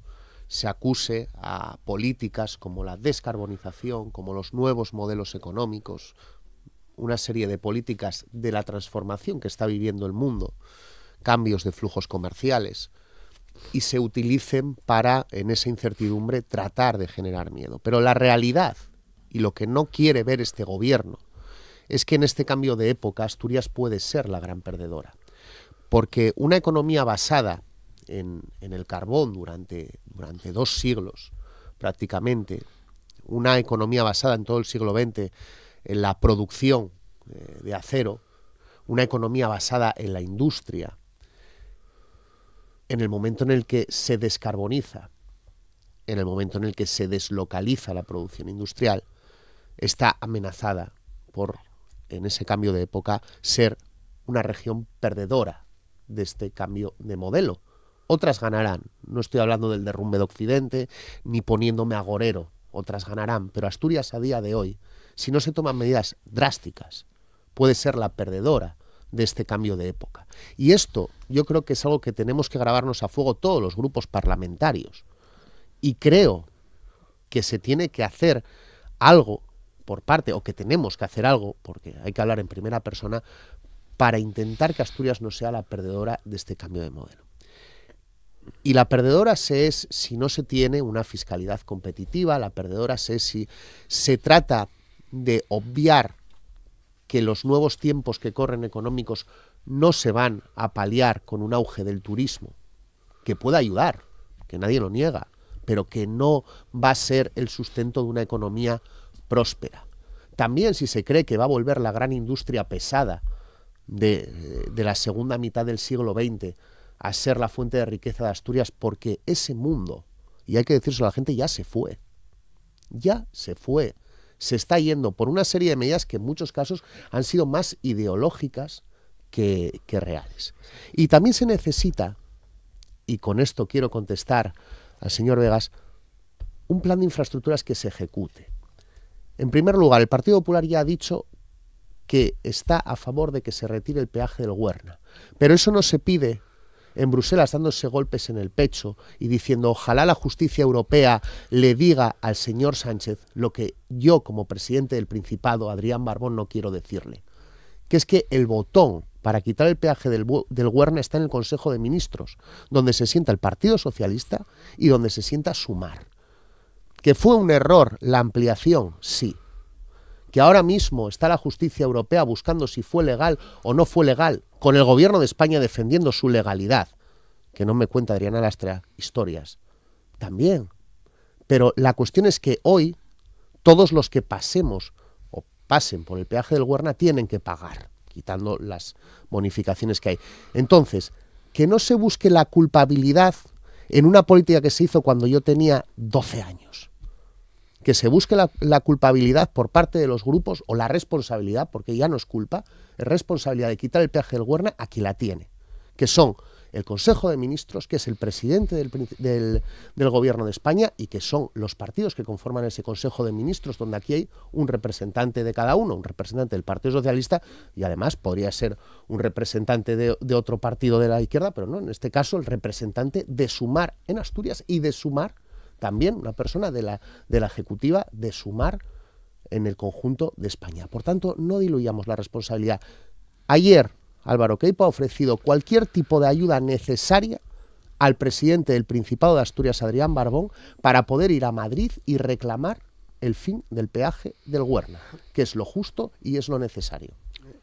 se acuse a políticas como la descarbonización, como los nuevos modelos económicos, una serie de políticas de la transformación que está viviendo el mundo, cambios de flujos comerciales, y se utilicen para, en esa incertidumbre, tratar de generar miedo. Pero la realidad, y lo que no quiere ver este gobierno, es que en este cambio de época Asturias puede ser la gran perdedora. Porque una economía basada en el carbón durante 2 siglos, prácticamente, una economía basada en todo el siglo XX en la producción de acero, una economía basada en la industria, en el momento en el que se descarboniza, en el momento en el que se deslocaliza la producción industrial, está amenazada por, en ese cambio de época, ser una región perdedora de este cambio de modelo. Otras ganarán, no estoy hablando del derrumbe de Occidente, ni poniéndome agorero, otras ganarán, pero Asturias a día de hoy, si no se toman medidas drásticas, puede ser la perdedora de este cambio de época. Y esto yo creo que es algo que tenemos que grabarnos a fuego todos los grupos parlamentarios. Y creo que se tiene que hacer algo por parte, o que tenemos que hacer algo, porque hay que hablar en primera persona, para intentar que Asturias no sea la perdedora de este cambio de modelo. Y la perdedora se es si no se tiene una fiscalidad competitiva, la perdedora se es si se trata de obviar que los nuevos tiempos que corren económicos no se van a paliar con un auge del turismo, que puede ayudar, que nadie lo niega, pero que no va a ser el sustento de una economía próspera. También si se cree que va a volver la gran industria pesada de la segunda mitad del siglo XX a ser la fuente de riqueza de Asturias, porque ese mundo, y hay que decírselo a la gente, ya se fue, se está yendo por una serie de medidas que en muchos casos han sido más ideológicas que reales. Y también se necesita, y con esto quiero contestar al señor Vegas, un plan de infraestructuras que se ejecute. En primer lugar, el Partido Popular ya ha dicho que está a favor de que se retire el peaje del Huerna, pero eso no se pide en Bruselas dándose golpes en el pecho y diciendo ojalá la justicia europea le diga al señor Sánchez lo que yo como presidente del Principado, Adrián Barbón, no quiero decirle, que es que el botón para quitar el peaje del Huerna está en el Consejo de Ministros, donde se sienta el Partido Socialista y donde se sienta Sumar. ¿Que fue un error la ampliación? Sí. ¿Que ahora mismo está la justicia europea buscando si fue legal o no fue legal, con el gobierno de España defendiendo su legalidad? Que no me cuenta Adriana Lastra historias. También. Pero la cuestión es que hoy todos los que pasemos o pasen por el peaje del Huerna tienen que pagar, quitando las bonificaciones que hay. Entonces, que no se busque la culpabilidad en una política que se hizo cuando yo tenía 12 años. Que se busque la culpabilidad por parte de los grupos, o la responsabilidad, porque ya no es culpa, es responsabilidad de quitar el peaje del Huerna a quien la tiene, que son el Consejo de Ministros, que es el presidente del Gobierno de España, y que son los partidos que conforman ese Consejo de Ministros, donde aquí hay un representante de cada uno, un representante del Partido Socialista, y además podría ser un representante de otro partido de la izquierda, pero no, en este caso el representante de Sumar en Asturias, y de Sumar también una persona de la ejecutiva de Sumar en el conjunto de España. Por tanto, no diluyamos la responsabilidad. Ayer Álvaro Queipo ha ofrecido cualquier tipo de ayuda necesaria al presidente del Principado de Asturias, Adrián Barbón, para poder ir a Madrid y reclamar el fin del peaje del Huerna, que es lo justo y es lo necesario.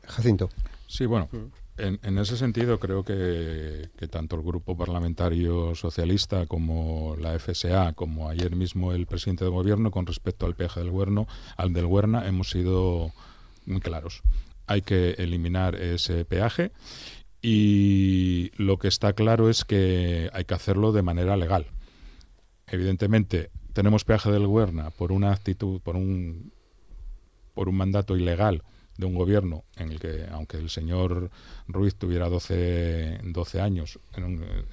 Jacinto. Sí, bueno, en ese sentido creo que tanto el Grupo Parlamentario Socialista como la FSA, como ayer mismo el presidente del Gobierno, con respecto al peaje del Huerna, hemos sido muy claros. Hay que eliminar ese peaje y lo que está claro es que hay que hacerlo de manera legal. Evidentemente, tenemos peaje del Huerna por una actitud, por un mandato ilegal de un gobierno en el que, aunque el señor Ruiz tuviera 12 años,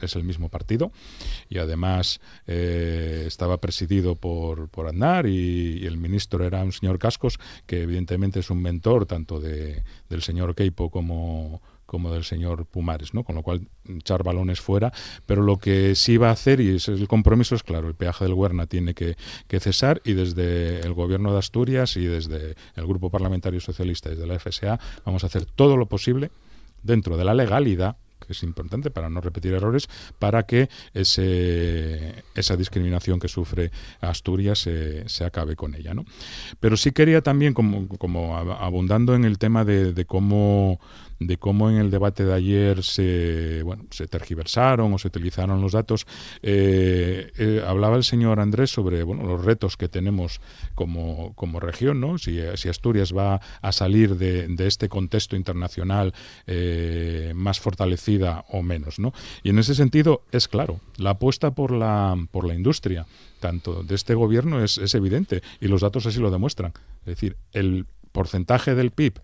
es el mismo partido, y además estaba presidido por Aznar, y el ministro era un señor Cascos, que evidentemente es un mentor tanto del señor Queipo como del señor Pumares, ¿no? Con lo cual echar balones fuera, pero lo que sí va a hacer, y ese es el compromiso, es claro, el peaje del Huerna tiene que cesar, y desde el Gobierno de Asturias y desde el Grupo Parlamentario Socialista y desde la FSA vamos a hacer todo lo posible dentro de la legalidad, que es importante para no repetir errores, para que esa discriminación que sufre Asturias se acabe con ella, ¿no? Pero sí quería también, como abundando en el tema de cómo en el debate de ayer se tergiversaron o se utilizaron los datos, hablaba el señor Andrés sobre los retos que tenemos como región, ¿no? Si Asturias va a salir de este contexto internacional más fortalecida o menos, ¿no? Y en ese sentido es claro, la apuesta por la industria, tanto de este gobierno, es evidente, y los datos así lo demuestran. Es decir, el porcentaje del PIB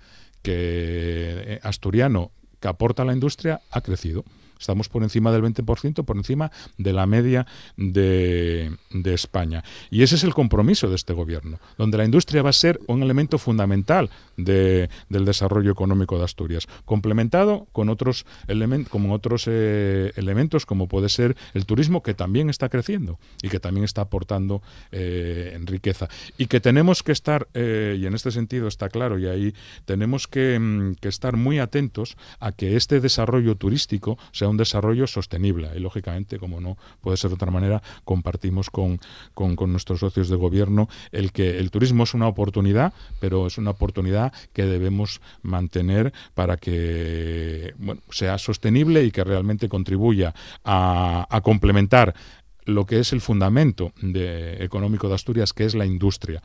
asturiano que aporta a la industria ha crecido. Estamos por encima del 20%, por encima de la media de España. Y ese es el compromiso de este gobierno, donde la industria va a ser un elemento fundamental del desarrollo económico de Asturias, complementado con otros elementos, como puede ser el turismo, que también está creciendo y que también está aportando en riqueza. Y que tenemos que estar, y en este sentido está claro, y ahí tenemos que estar muy atentos a que este desarrollo turístico sea un desarrollo sostenible, y lógicamente, como no puede ser de otra manera, compartimos con nuestros socios de gobierno el que el turismo es una oportunidad, pero es una oportunidad que debemos mantener para que sea sostenible y que realmente contribuya a complementar lo que es el fundamento económico de Asturias, que es la industria.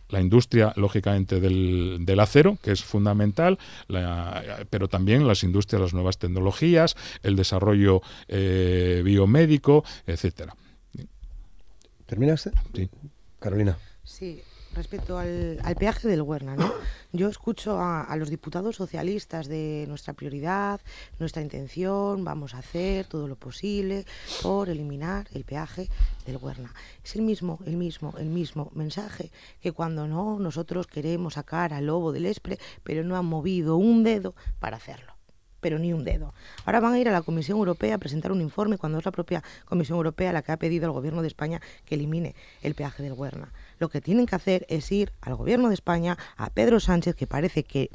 La industria, lógicamente, del acero, que es fundamental, pero también las industrias, las nuevas tecnologías, el desarrollo biomédico, etcétera. ¿Terminaste? Sí. Carolina. Sí. Respecto al peaje del Huerna, ¿no? Yo escucho a los diputados socialistas de nuestra prioridad, nuestra intención, vamos a hacer todo lo posible por eliminar el peaje del Huerna. Es el mismo mensaje que cuando nosotros queremos sacar al lobo del Espre, pero no han movido un dedo para hacerlo. Pero ni un dedo. Ahora van a ir a la Comisión Europea a presentar un informe, cuando es la propia Comisión Europea la que ha pedido al Gobierno de España que elimine el peaje del Huerna. Lo que tienen que hacer es ir al Gobierno de España, a Pedro Sánchez, que parece que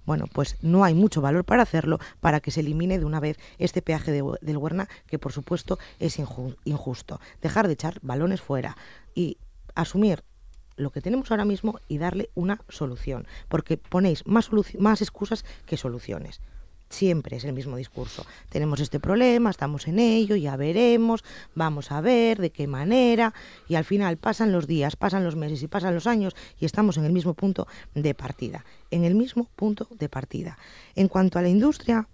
Bueno, pues no hay mucho valor para hacerlo, para que se elimine de una vez este peaje del Huerna, que por supuesto es injusto. Dejar de echar balones fuera y asumir lo que tenemos ahora mismo y darle una solución, porque ponéis más excusas que soluciones. Siempre es el mismo discurso. Tenemos este problema, estamos en ello, ya veremos, vamos a ver de qué manera, y al final pasan los días, pasan los meses y pasan los años y estamos en el mismo punto de partida. En cuanto a la industria,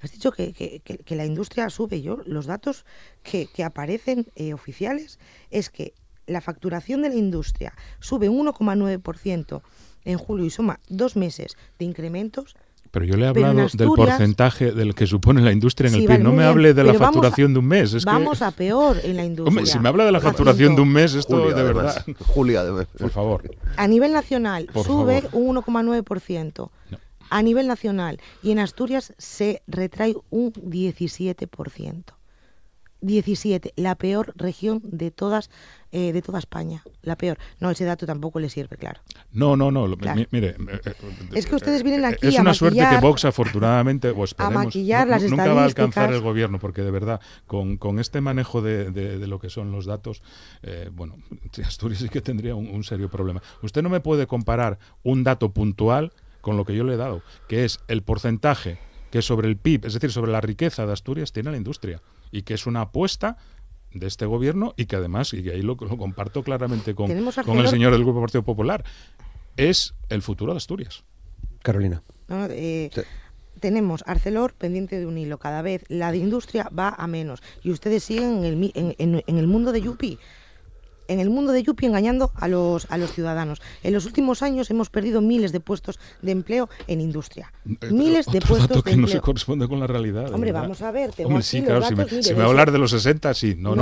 has dicho que la industria sube. Yo, los datos que aparecen oficiales es que la facturación de la industria sube un 1,9% en julio y suma 2 meses de incrementos. Pero yo le he hablado del porcentaje del que supone la industria en el PIB. Vale, no me hable de la facturación de un mes. Vamos a peor en la industria. Hombre, si me habla de la facturación de un mes, esto Julio, de además. verdad. Julio, además. Por favor. A nivel nacional sube favor. un 1,9%. No. A nivel nacional. Y en Asturias se retrae un 17%. 17, la peor región de toda España, la peor. No, ese dato tampoco le sirve, claro. No, Claro. mire. Es que ustedes vienen aquí es a una suerte maquillar, que Vox, afortunadamente, o esperemos, maquillar las nunca va a alcanzar estadísticas. el gobierno, porque de verdad, con este manejo de lo que son los datos, bueno, Asturias sí que tendría un serio problema. Usted no me puede comparar un dato puntual con lo que yo le he dado, que es el porcentaje que sobre el PIB, es decir, sobre la riqueza de Asturias, tiene la industria, y que es una apuesta de este gobierno, y que además, y que ahí lo comparto claramente con el señor del Grupo Partido Popular, es el futuro de Asturias. Carolina. Tenemos Arcelor pendiente de un hilo. Cada vez la de industria va a menos. Y ustedes siguen en el mundo de Yupi. En el mundo de Yupi engañando a los ciudadanos. En los últimos años hemos perdido miles de puestos de empleo en industria. Miles de Otro puestos dato de que no empleo. se corresponde con la realidad. Hombre, ¿verdad? vamos a ver. Tengo Hombre, aquí sí, los claro, datos, si me va a hablar de los 60, sí. No.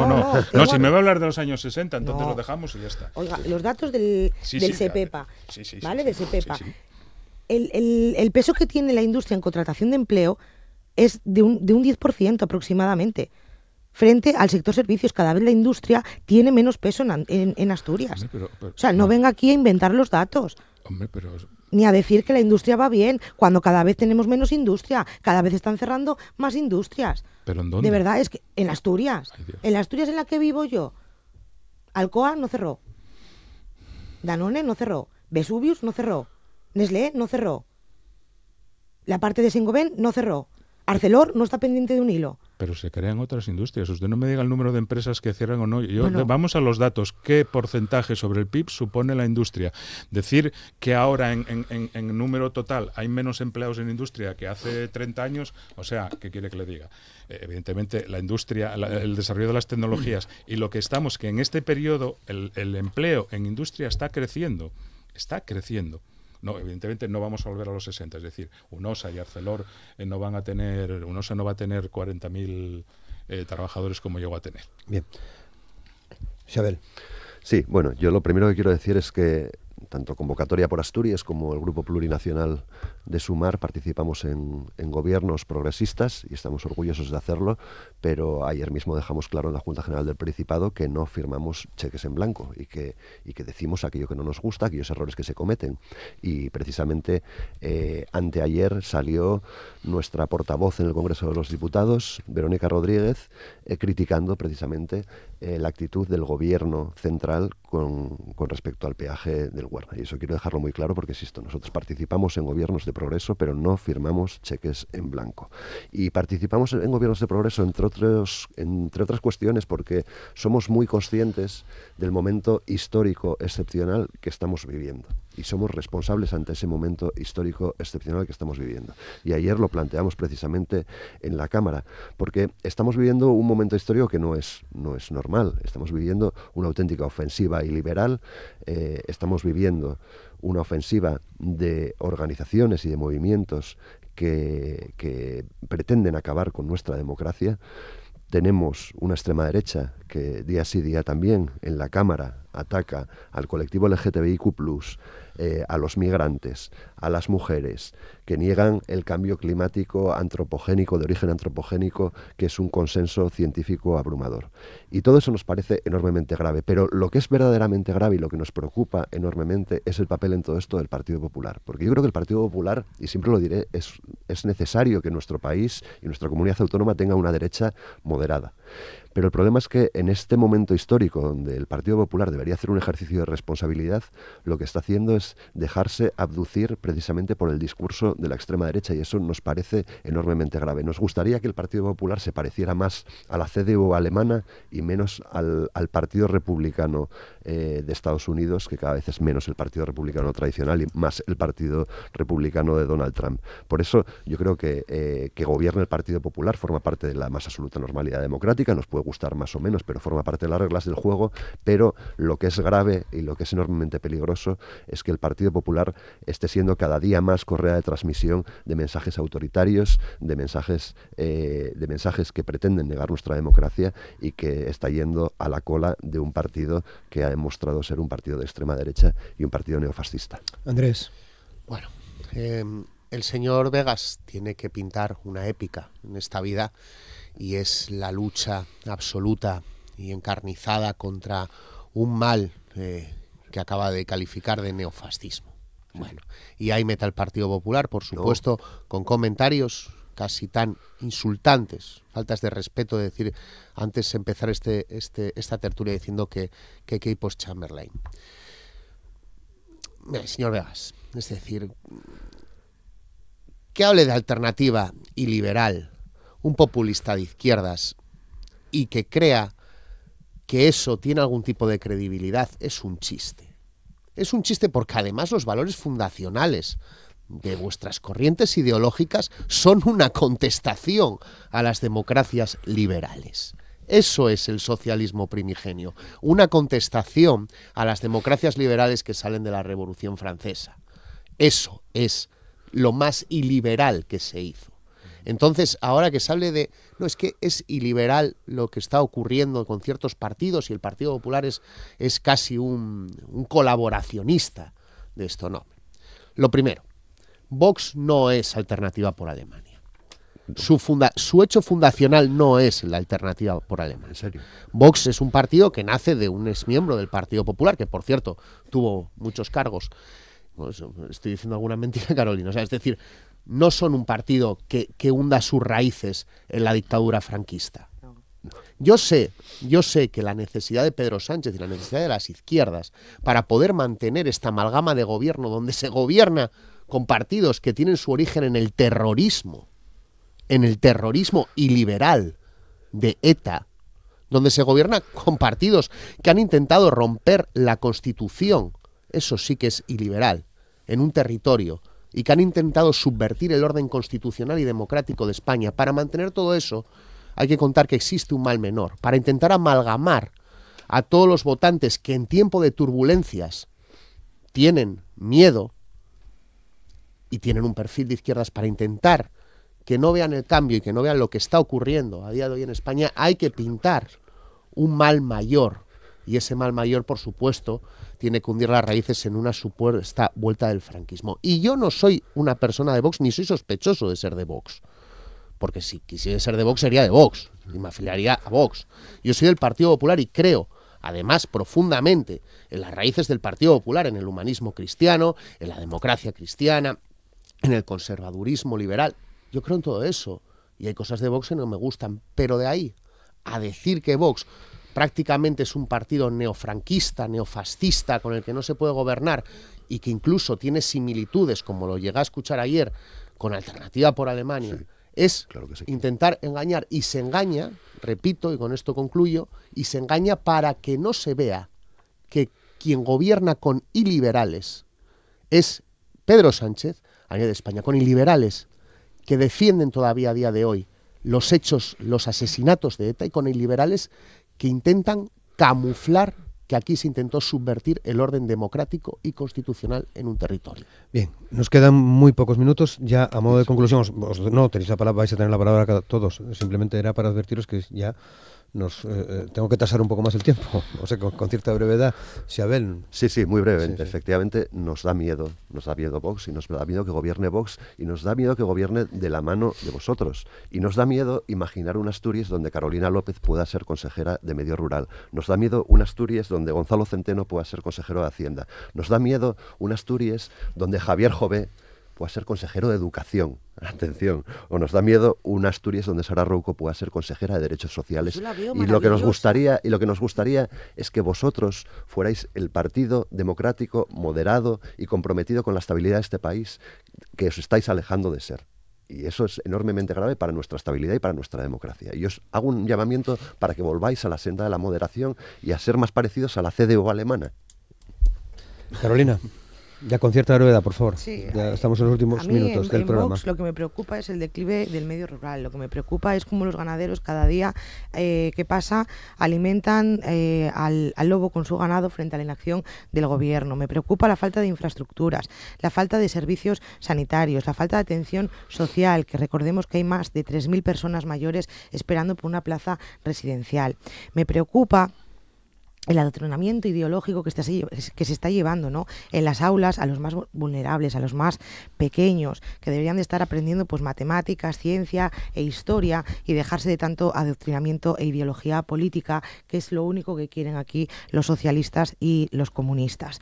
tengo... Si me va a hablar de los años 60, entonces No. lo dejamos y ya está. Oiga, los datos del SEPEPA, ¿vale? Del SEPEPA. Sí. El peso que tiene la industria en contratación de empleo es de un 10% aproximadamente. Frente al sector servicios, cada vez la industria tiene menos peso en Asturias. Hombre, pero, o sea, no venga aquí a inventar los datos. Hombre, pero... Ni a decir que la industria va bien, cuando cada vez tenemos menos industria, cada vez están cerrando más industrias. ¿Pero en dónde? De verdad, es que en Asturias. Ay, Dios. En la Asturias en la que vivo yo, Alcoa no cerró, Danone no cerró, Vesuvius no cerró, Nestlé no cerró, la parte de Saint-Gobain no cerró, Arcelor no está pendiente de un hilo. Pero se crean otras industrias. Usted no me diga el número de empresas que cierran o no. Bueno. Vamos a los datos. ¿Qué porcentaje sobre el PIB supone la industria? Decir que ahora en número total hay menos empleados en industria que hace 30 años, o sea, ¿qué quiere que le diga? Evidentemente, la industria, el desarrollo de las tecnologías y lo que estamos, que en este periodo el empleo en industria está creciendo. Está creciendo. No, evidentemente no vamos a volver a los 60, es decir, UNOSA y Arcelor UNOSA no va a tener 40.000 trabajadores como llegó a tener. Bien. Xabel. Sí, bueno, yo lo primero que quiero decir es que tanto Convocatoria por Asturias como el Grupo Plurinacional de Sumar participamos en gobiernos progresistas y estamos orgullosos de hacerlo, pero ayer mismo dejamos claro en la Junta General del Principado que no firmamos cheques en blanco y que decimos aquello que no nos gusta, aquellos errores que se cometen. Y precisamente anteayer salió nuestra portavoz en el Congreso de los Diputados, Verónica Rodríguez, criticando precisamente la actitud del gobierno central con respecto al peaje del Huerna. Y eso quiero dejarlo muy claro porque, insisto, nosotros participamos en gobiernos de progreso, pero no firmamos cheques en blanco. Y participamos en gobiernos de progreso, entre otras cuestiones, porque somos muy conscientes del momento histórico excepcional que estamos viviendo. Y somos responsables ante ese momento histórico excepcional que estamos viviendo. Y ayer lo planteamos precisamente en la Cámara, porque estamos viviendo un momento histórico que no es normal. Estamos viviendo una auténtica ofensiva iliberal, estamos viviendo una ofensiva de organizaciones y de movimientos que pretenden acabar con nuestra democracia. Tenemos una extrema derecha que día sí día también en la Cámara ataca al colectivo LGTBIQ+, a los migrantes, a las mujeres, que niegan el cambio climático antropogénico, de origen antropogénico, que es un consenso científico abrumador. Y todo eso nos parece enormemente grave, pero lo que es verdaderamente grave y lo que nos preocupa enormemente es el papel en todo esto del Partido Popular. Porque yo creo que el Partido Popular, y siempre lo diré, es necesario que nuestro país y nuestra comunidad autónoma tenga una derecha moderada. Pero el problema es que en este momento histórico donde el Partido Popular debería hacer un ejercicio de responsabilidad, lo que está haciendo es dejarse abducir precisamente por el discurso de la extrema derecha, y eso nos parece enormemente grave. Nos gustaría que el Partido Popular se pareciera más a la CDU alemana y menos al Partido Republicano de Estados Unidos, que cada vez es menos el Partido Republicano tradicional y más el Partido Republicano de Donald Trump. Por eso yo creo que gobierne el Partido Popular forma parte de la más absoluta normalidad democrática, nos puede gustar más o menos, pero forma parte de las reglas del juego. Pero lo que es grave y lo que es enormemente peligroso es que el Partido Popular esté siendo cada día más correa de transmisión de mensajes autoritarios, de mensajes que pretenden negar nuestra democracia, y que está yendo a la cola de un partido que ha demostrado ser un partido de extrema derecha y un partido neofascista. Andrés. Bueno, el señor Vegas tiene que pintar una épica en esta vida, y es la lucha absoluta y encarnizada contra un mal que acaba de calificar de neofascismo. Bueno, y ahí mete al Partido Popular, por supuesto, con comentarios casi tan insultantes, faltas de respeto, de decir, antes de empezar esta tertulia diciendo que Keiko es Chamberlain. Mira, señor Vegas, es decir, que hable de alternativa y liberal, un populista de izquierdas, y que crea que eso tiene algún tipo de credibilidad, es un chiste. Es un chiste porque además los valores fundacionales de vuestras corrientes ideológicas son una contestación a las democracias liberales. Eso es el socialismo primigenio, una contestación a las democracias liberales que salen de la Revolución Francesa. Eso es lo más iliberal que se hizo. Entonces, ahora que se hable de... No, es que es iliberal lo que está ocurriendo con ciertos partidos, y el Partido Popular es casi un colaboracionista de esto. No. Lo primero, Vox no es Alternativa por Alemania. Su hecho fundacional no es la Alternativa por Alemania. ¿En serio? Vox es un partido que nace de un exmiembro del Partido Popular, que por cierto tuvo muchos cargos. No, estoy diciendo alguna mentira, Carolina. O sea, es decir, no son un partido que hunda sus raíces en la dictadura franquista. Yo sé que la necesidad de Pedro Sánchez y la necesidad de las izquierdas para poder mantener esta amalgama de gobierno donde se gobierna con partidos que tienen su origen en el terrorismo iliberal de ETA, donde se gobierna con partidos que han intentado romper la Constitución, eso sí que es iliberal, en un territorio, y que han intentado subvertir el orden constitucional y democrático de España. Para mantener todo eso hay que contar que existe un mal menor, para intentar amalgamar a todos los votantes que en tiempo de turbulencias tienen miedo y tienen un perfil de izquierdas, para intentar que no vean el cambio y que no vean lo que está ocurriendo a día de hoy en España. Hay que pintar un mal mayor, y ese mal mayor, por supuesto, tiene que hundir las raíces en una supuesta vuelta del franquismo. Y yo no soy una persona de Vox, ni soy sospechoso de ser de Vox, porque si quisiera ser de Vox sería de Vox y me afiliaría a Vox. Yo soy del Partido Popular y creo, además, profundamente en las raíces del Partido Popular, en el humanismo cristiano, en la democracia cristiana, en el conservadurismo liberal. Yo creo en todo eso, y hay cosas de Vox que no me gustan, pero de ahí a decir que Vox prácticamente es un partido neofranquista, neofascista, con el que no se puede gobernar, y que incluso tiene similitudes, como lo llegué a escuchar ayer, con Alternativa por Alemania, sí, es claro que sí, intentar engañar, y se engaña, repito, y con esto concluyo, y se engaña para que no se vea que quien gobierna con iliberales es Pedro Sánchez, a nivel de España, con iliberales que defienden todavía a día de hoy los hechos, los asesinatos de ETA, y con iliberales que intentan camuflar que aquí se intentó subvertir el orden democrático y constitucional en un territorio. Bien, nos quedan muy pocos minutos. Ya a modo de conclusión, no tenéis la palabra, vais a tener la palabra todos. Simplemente era para advertiros que ya tengo que tasar un poco más el tiempo, o sea, con cierta brevedad. Si Abel. Sí, muy brevemente. Sí. Efectivamente, nos da miedo Vox, y nos da miedo que gobierne Vox, y nos da miedo que gobierne de la mano de vosotros. Y nos da miedo imaginar un Asturias donde Carolina López pueda ser consejera de Medio Rural. Nos da miedo un Asturias donde Gonzalo Centeno pueda ser consejero de Hacienda. Nos da miedo un Asturias donde Javier Jové pueda ser consejero de Educación. Atención. O nos da miedo un Asturias donde Sara Rouco pueda ser consejera de Derechos Sociales. Yo la veo Y lo que nos maravillosa. gustaría es que vosotros fuerais el partido democrático, moderado y comprometido con la estabilidad de este país que os estáis alejando de ser. Y eso es enormemente grave para nuestra estabilidad y para nuestra democracia. Y os hago un llamamiento para que volváis a la senda de la moderación y a ser más parecidos a la CDU alemana. Carolina, ya con cierta brevedad, por favor. Sí, Ya estamos en los últimos a mí minutos del en programa. Vox lo que me preocupa es el declive del medio rural. Lo que me preocupa es cómo los ganaderos cada día que pasa alimentan al lobo con su ganado frente a la inacción del gobierno. Me preocupa la falta de infraestructuras, la falta de servicios sanitarios, la falta de atención social, que recordemos que hay más de 3.000 personas mayores esperando por una plaza residencial. Me preocupa el adoctrinamiento ideológico que se está llevando, ¿no?, en las aulas a los más vulnerables, a los más pequeños, que deberían de estar aprendiendo pues matemáticas, ciencia e historia, y dejarse de tanto adoctrinamiento e ideología política, que es lo único que quieren aquí los socialistas y los comunistas.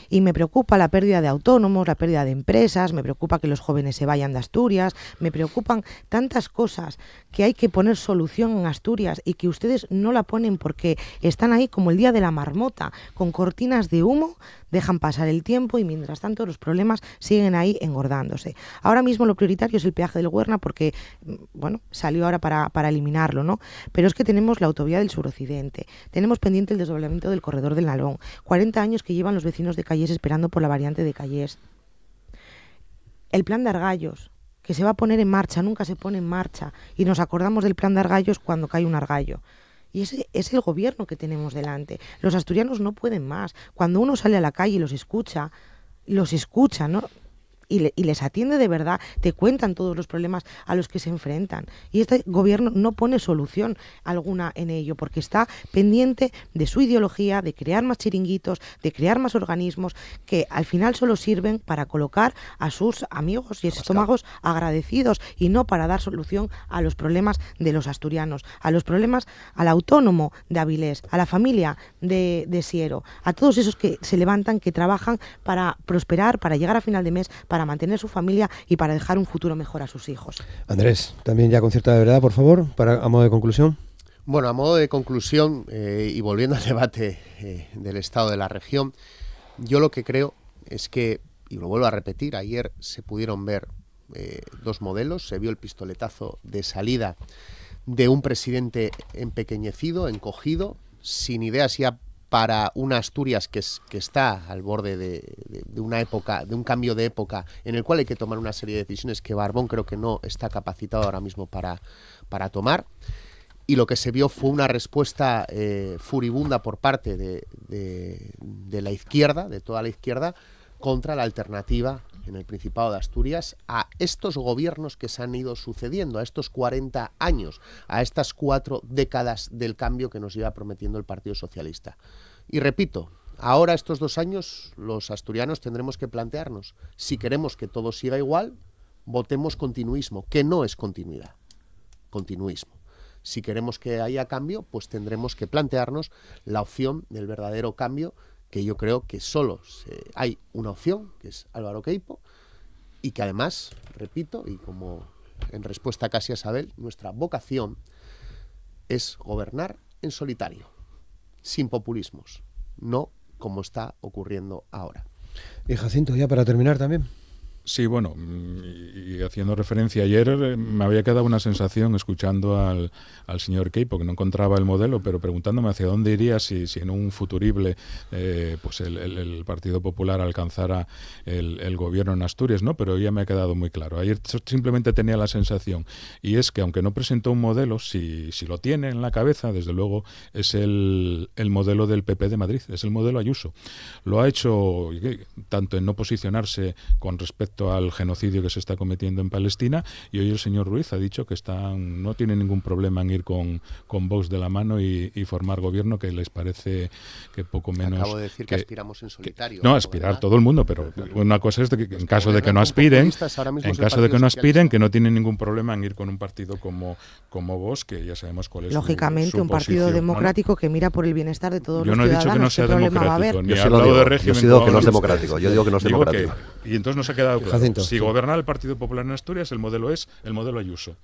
Y me preocupa la pérdida de autónomos, la pérdida de empresas, me preocupa que los jóvenes se vayan de Asturias, me preocupan tantas cosas que hay que poner solución en Asturias y que ustedes no la ponen porque están ahí como el día de la marmota, con cortinas de humo, dejan pasar el tiempo y mientras tanto los problemas siguen ahí engordándose. Ahora mismo lo prioritario es el peaje del Huerna porque, bueno, salió ahora para eliminarlo, ¿no? Pero es que tenemos la autovía del suroccidente, tenemos pendiente el desdoblamiento del corredor del Nalón, 40 años que llevan los vecinos de Callés esperando por la variante de Callés. El plan de Argallos, que se va a poner en marcha, nunca se pone en marcha, y nos acordamos del plan de Argallos cuando cae un argallo. Y ese es el gobierno que tenemos delante. Los asturianos no pueden más. Cuando uno sale a la calle y los escucha, ¿no?, y les atiende de verdad, te cuentan todos los problemas a los que se enfrentan. Y este gobierno no pone solución alguna en ello, porque está pendiente de su ideología, de crear más chiringuitos, de crear más organismos que al final solo sirven para colocar a sus amigos y estómagos agradecidos y no para dar solución a los problemas de los asturianos, a los problemas al autónomo de Avilés, a la familia de Siero, a todos esos que se levantan, que trabajan para prosperar, para llegar a final de mes, para mantener su familia y para dejar un futuro mejor a sus hijos. Andrés, también ya con cierta brevedad, por favor, a modo de conclusión. Bueno, a modo de conclusión, y volviendo al debate del estado de la región, yo lo que creo es que, y lo vuelvo a repetir, ayer se pudieron ver dos modelos, se vio el pistoletazo de salida de un presidente empequeñecido, encogido, sin ideas ya para una Asturias que está al borde de una época, de un cambio de época en el cual hay que tomar una serie de decisiones que Barbón creo que no está capacitado ahora mismo para tomar. Y lo que se vio fue una respuesta furibunda por parte de la izquierda, de toda la izquierda, contra la alternativa en el Principado de Asturias a estos gobiernos que se han ido sucediendo, a estos 40 años, a estas 4 décadas del cambio que nos lleva prometiendo el Partido Socialista. Y repito, ahora estos 2 años los asturianos tendremos que plantearnos, si queremos que todo siga igual, votemos continuismo, que no es continuidad, continuismo. Si queremos que haya cambio, pues tendremos que plantearnos la opción del verdadero cambio, que yo creo que solo hay una opción, que es Álvaro Queipo, y que además, repito, y como en respuesta casi a Isabel, nuestra vocación es gobernar en solitario, sin populismos, no como está ocurriendo ahora. Y Jacinto, ya para terminar también. Sí, bueno, y haciendo referencia ayer, me había quedado una sensación escuchando al señor Queipo, que no encontraba el modelo, pero preguntándome hacia dónde iría si en un futurible pues el Partido Popular alcanzara el gobierno en Asturias, ¿no? Pero ya me ha quedado muy claro. Ayer simplemente tenía la sensación, y es que aunque no presentó un modelo, si lo tiene en la cabeza, desde luego es el modelo del PP de Madrid, es el modelo Ayuso. Lo ha hecho tanto en no posicionarse con respecto respecto al genocidio que se está cometiendo en Palestina, y hoy el señor Ruiz ha dicho que no tiene ningún problema en ir con Vox de la mano y formar gobierno, que les parece que poco menos... Acabo de decir que aspiramos en solitario. No, aspirar todo el mundo, pero una cosa es que en caso de que no aspiren, que no tienen ningún problema en ir con un partido como Vox, que ya sabemos cuál es lógicamente su un partido posición, democrático que mira por el bienestar de todos Yo los no he ciudadanos. dicho que no sea democrático, ni Yo al lado de régimen. Yo digo que no es democrático. Yo digo que no es democrático. Y entonces nos ha quedado claro. Jacinto, Si gobernara el Partido Popular en Asturias, el modelo es el modelo Ayuso.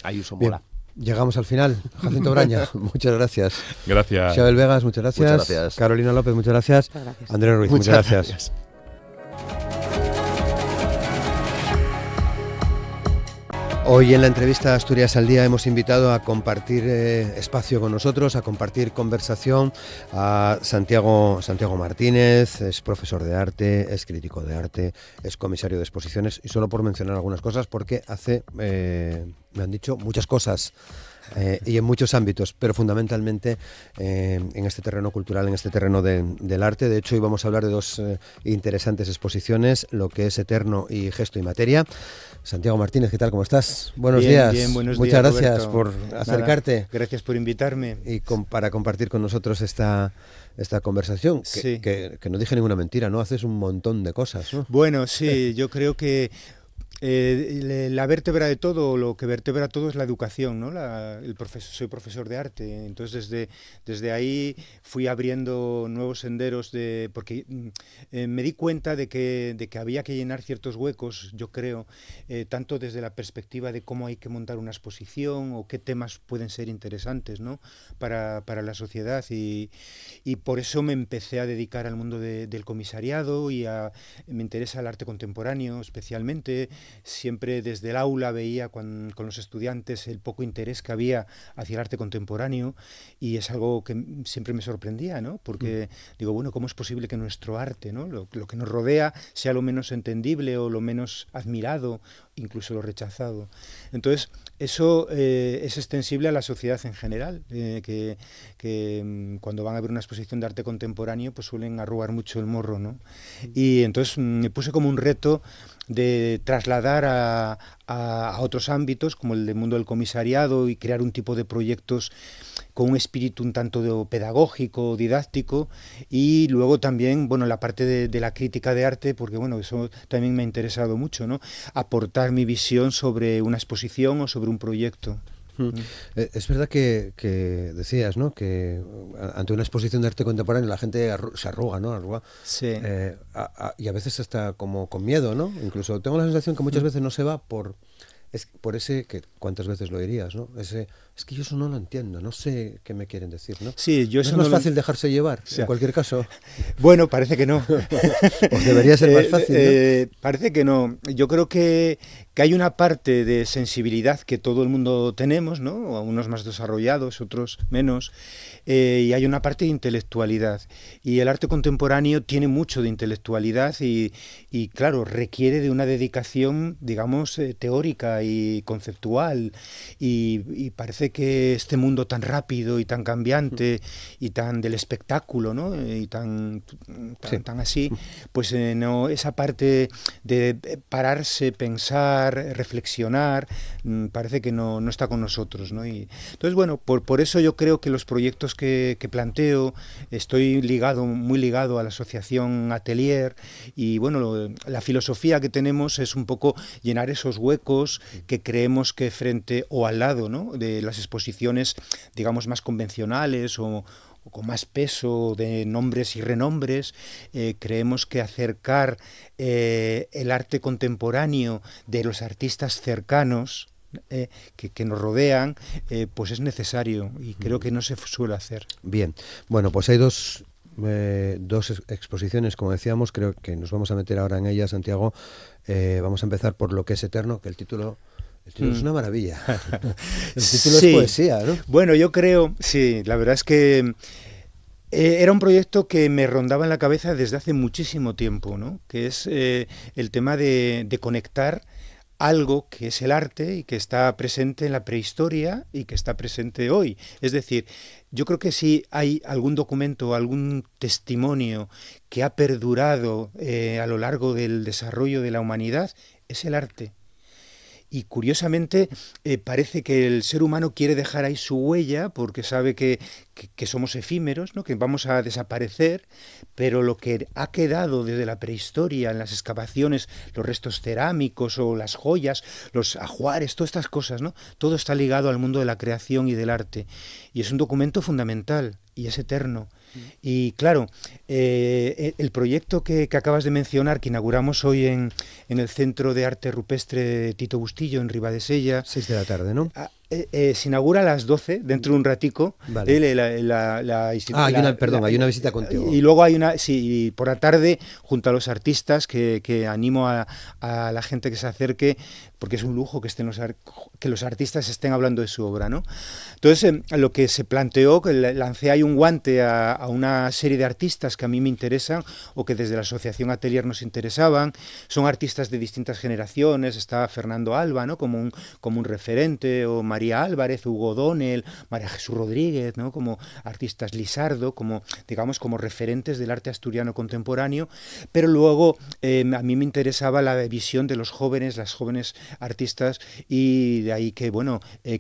Ayuso Bien, mola. llegamos al final. Jacinto Braña, muchas gracias. Gracias. Xabel Vegas, muchas gracias. Muchas gracias. Carolina López, muchas gracias. Muchas gracias. Andrés Ruiz, muchas gracias. Hoy en la entrevista Asturias al Día hemos invitado a compartir espacio con nosotros, a compartir conversación a Santiago Martínez. Es profesor de arte, es crítico de arte, es comisario de exposiciones, y solo por mencionar algunas cosas, porque hace, me han dicho, muchas cosas. Y en muchos ámbitos, pero fundamentalmente en este terreno cultural, en este terreno del arte. De hecho, hoy vamos a hablar de dos interesantes exposiciones, Lo que es eterno y Gesto y materia. Santiago Martínez, ¿qué tal? ¿Cómo estás? Buenos días. Bien, buenos Muchas días, gracias Roberto. por acercarte. Gracias por invitarme. Y para compartir con nosotros esta conversación, Sí. que no dije ninguna mentira, ¿no? Haces un montón de cosas, ¿no? Bueno, sí, yo creo que la vértebra de todo, lo que vertebra todo es la educación, ¿no? Soy profesor de arte, entonces desde ahí fui abriendo nuevos senderos, porque me di cuenta de que había que llenar ciertos huecos, yo creo, tanto desde la perspectiva de cómo hay que montar una exposición o qué temas pueden ser interesantes, ¿no? para la sociedad, y por eso me empecé a dedicar al mundo del comisariado, me interesa el arte contemporáneo especialmente. Siempre desde el aula veía con los estudiantes el poco interés que había hacia el arte contemporáneo, y es algo que siempre me sorprendía, ¿no? Porque digo, bueno, ¿cómo es posible que nuestro arte, ¿no? lo que nos rodea, sea lo menos entendible o lo menos admirado, incluso lo rechazado? Entonces, eso es extensible a la sociedad en general, que cuando van a ver una exposición de arte contemporáneo pues suelen arrugar mucho el morro, ¿no? Y entonces me puse como un reto de trasladar a otros ámbitos, como el del mundo del comisariado, y crear un tipo de proyectos con un espíritu un tanto pedagógico, didáctico, y luego también, bueno, la parte de la crítica de arte, porque bueno, eso también me ha interesado mucho, ¿no? Aportar mi visión sobre una exposición o sobre un proyecto. Es verdad que decías, ¿no? Que ante una exposición de arte contemporáneo la gente se arruga, ¿no? Sí. Y a veces hasta como con miedo, ¿no? Incluso tengo la sensación que muchas veces no se va por ese, que cuántas veces lo dirías, ¿no? Es que yo eso no lo entiendo, no sé qué me quieren decir, ¿no? Sí, yo ¿No eso es más fácil dejarse llevar, en cualquier caso? Bueno, parece que no. Pues debería ser más fácil, ¿no? Parece que no. Yo creo que hay una parte de sensibilidad que todo el mundo tenemos, ¿no? Unos más desarrollados, otros menos, y hay una parte de intelectualidad. Y el arte contemporáneo tiene mucho de intelectualidad y claro, requiere de una dedicación, digamos, teórica y conceptual, y parece que este mundo tan rápido y tan cambiante y tan del espectáculo, ¿no? Y tan así, pues no, esa parte de pararse, pensar, reflexionar, parece que no está con nosotros, ¿no? Y entonces, bueno, por eso yo creo que los proyectos que planteo, estoy muy ligado a la asociación Atelier, y bueno, la filosofía que tenemos es un poco llenar esos huecos que creemos que frente o al lado, ¿no? de las exposiciones, digamos, más convencionales o con más peso de nombres y renombres, creemos que acercar el arte contemporáneo de los artistas cercanos que nos rodean, pues es necesario, y creo que no se suele hacer. Bien, bueno, pues hay dos exposiciones, como decíamos, creo que nos vamos a meter ahora en ellas, Santiago. Vamos a empezar por Lo que es eterno, que el título es una maravilla. El título es poesía, ¿no? Bueno, yo creo, sí, la verdad es que era un proyecto que me rondaba en la cabeza desde hace muchísimo tiempo, ¿no? Que es el tema de conectar algo que es el arte y que está presente en la prehistoria y que está presente hoy. Es decir, yo creo que si hay algún documento, algún testimonio que ha perdurado a lo largo del desarrollo de la humanidad, es el arte. Y curiosamente parece que el ser humano quiere dejar ahí su huella porque sabe que somos efímeros, ¿no? Que vamos a desaparecer, pero lo que ha quedado desde la prehistoria en las excavaciones, los restos cerámicos o las joyas, los ajuares, todas estas cosas, ¿no? Todo está ligado al mundo de la creación y del arte. Y es un documento fundamental y es eterno. Y claro, el proyecto que acabas de mencionar, que inauguramos hoy en el Centro de Arte Rupestre Tito Bustillo, en Ribadesella. 6 de la tarde, ¿no? Se inaugura a las 12, dentro de un ratico. Vale. Hay una visita contigo. Y luego hay y por la tarde, junto a los artistas, que animo a la gente que se acerque, porque es un lujo que que los artistas estén hablando de su obra, ¿no? Entonces, lo que se planteó, que lancé ahí un guante a una serie de artistas que a mí me interesan, o que desde la Asociación Atelier nos interesaban. Son artistas de distintas generaciones. Está Fernando Alba, ¿no? como un referente, o María Álvarez, Hugo Donnell, María Jesús Rodríguez, ¿no? Como artistas, Lisardo, como referentes del arte asturiano contemporáneo. Pero luego a mí me interesaba la visión de los jóvenes, las jóvenes artistas, y de ahí que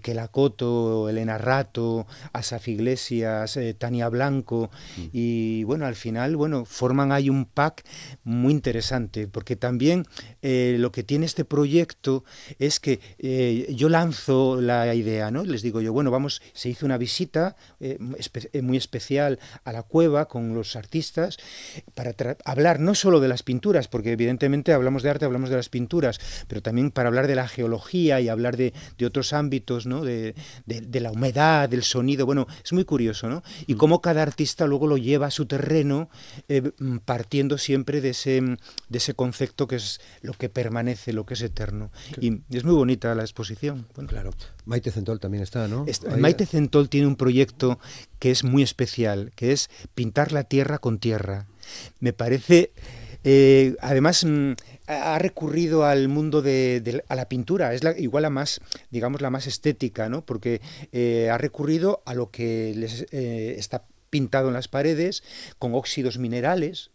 Kela Coto, Elena Rato, Asaf Iglesias, Tania Blanco, y al final forman ahí un pack muy interesante, porque también lo que tiene este proyecto es que yo lanzo la idea, ¿no? Les digo yo, se hizo una visita muy especial a la cueva con los artistas para hablar no solo de las pinturas, porque evidentemente hablamos de arte, hablamos de las pinturas, pero también para hablar de la geología y hablar de otros ámbitos, ¿no? De la humedad, del sonido. Es muy curioso, ¿no? Y cómo cada artista luego lo lleva a su terreno, partiendo siempre de ese concepto que es lo que permanece, lo que es eterno. Y es muy bonita la exposición. Claro. Maite Centol también está, ¿no? Maite Centol tiene un proyecto que es muy especial, que es pintar la tierra con tierra. Me parece... además ha recurrido al mundo a la pintura, es igual la más estética, ¿no? Porque ha recurrido a lo que está pintado en las paredes con óxidos minerales,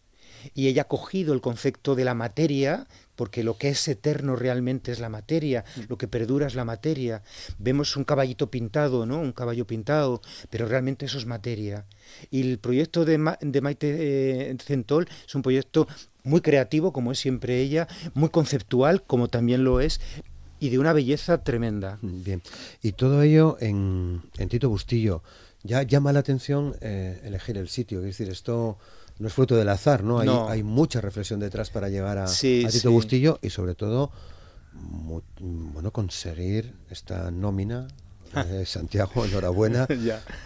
y ella ha cogido el concepto de la materia, porque lo que es eterno realmente es la materia, lo que perdura es la materia. Vemos un caballito pintado, ¿no? Un caballo pintado, pero realmente eso es materia. Y el proyecto de Maite Centol es un proyecto muy creativo, como es siempre ella, muy conceptual, como también lo es, y de una belleza tremenda. Bien, y todo ello en Tito Bustillo. Ya llama la atención elegir el sitio, es decir, esto no es fruto del azar, ¿no? Hay mucha reflexión detrás para llegar a Tito Bustillo, y sobre todo conseguir esta nómina. Santiago, enhorabuena,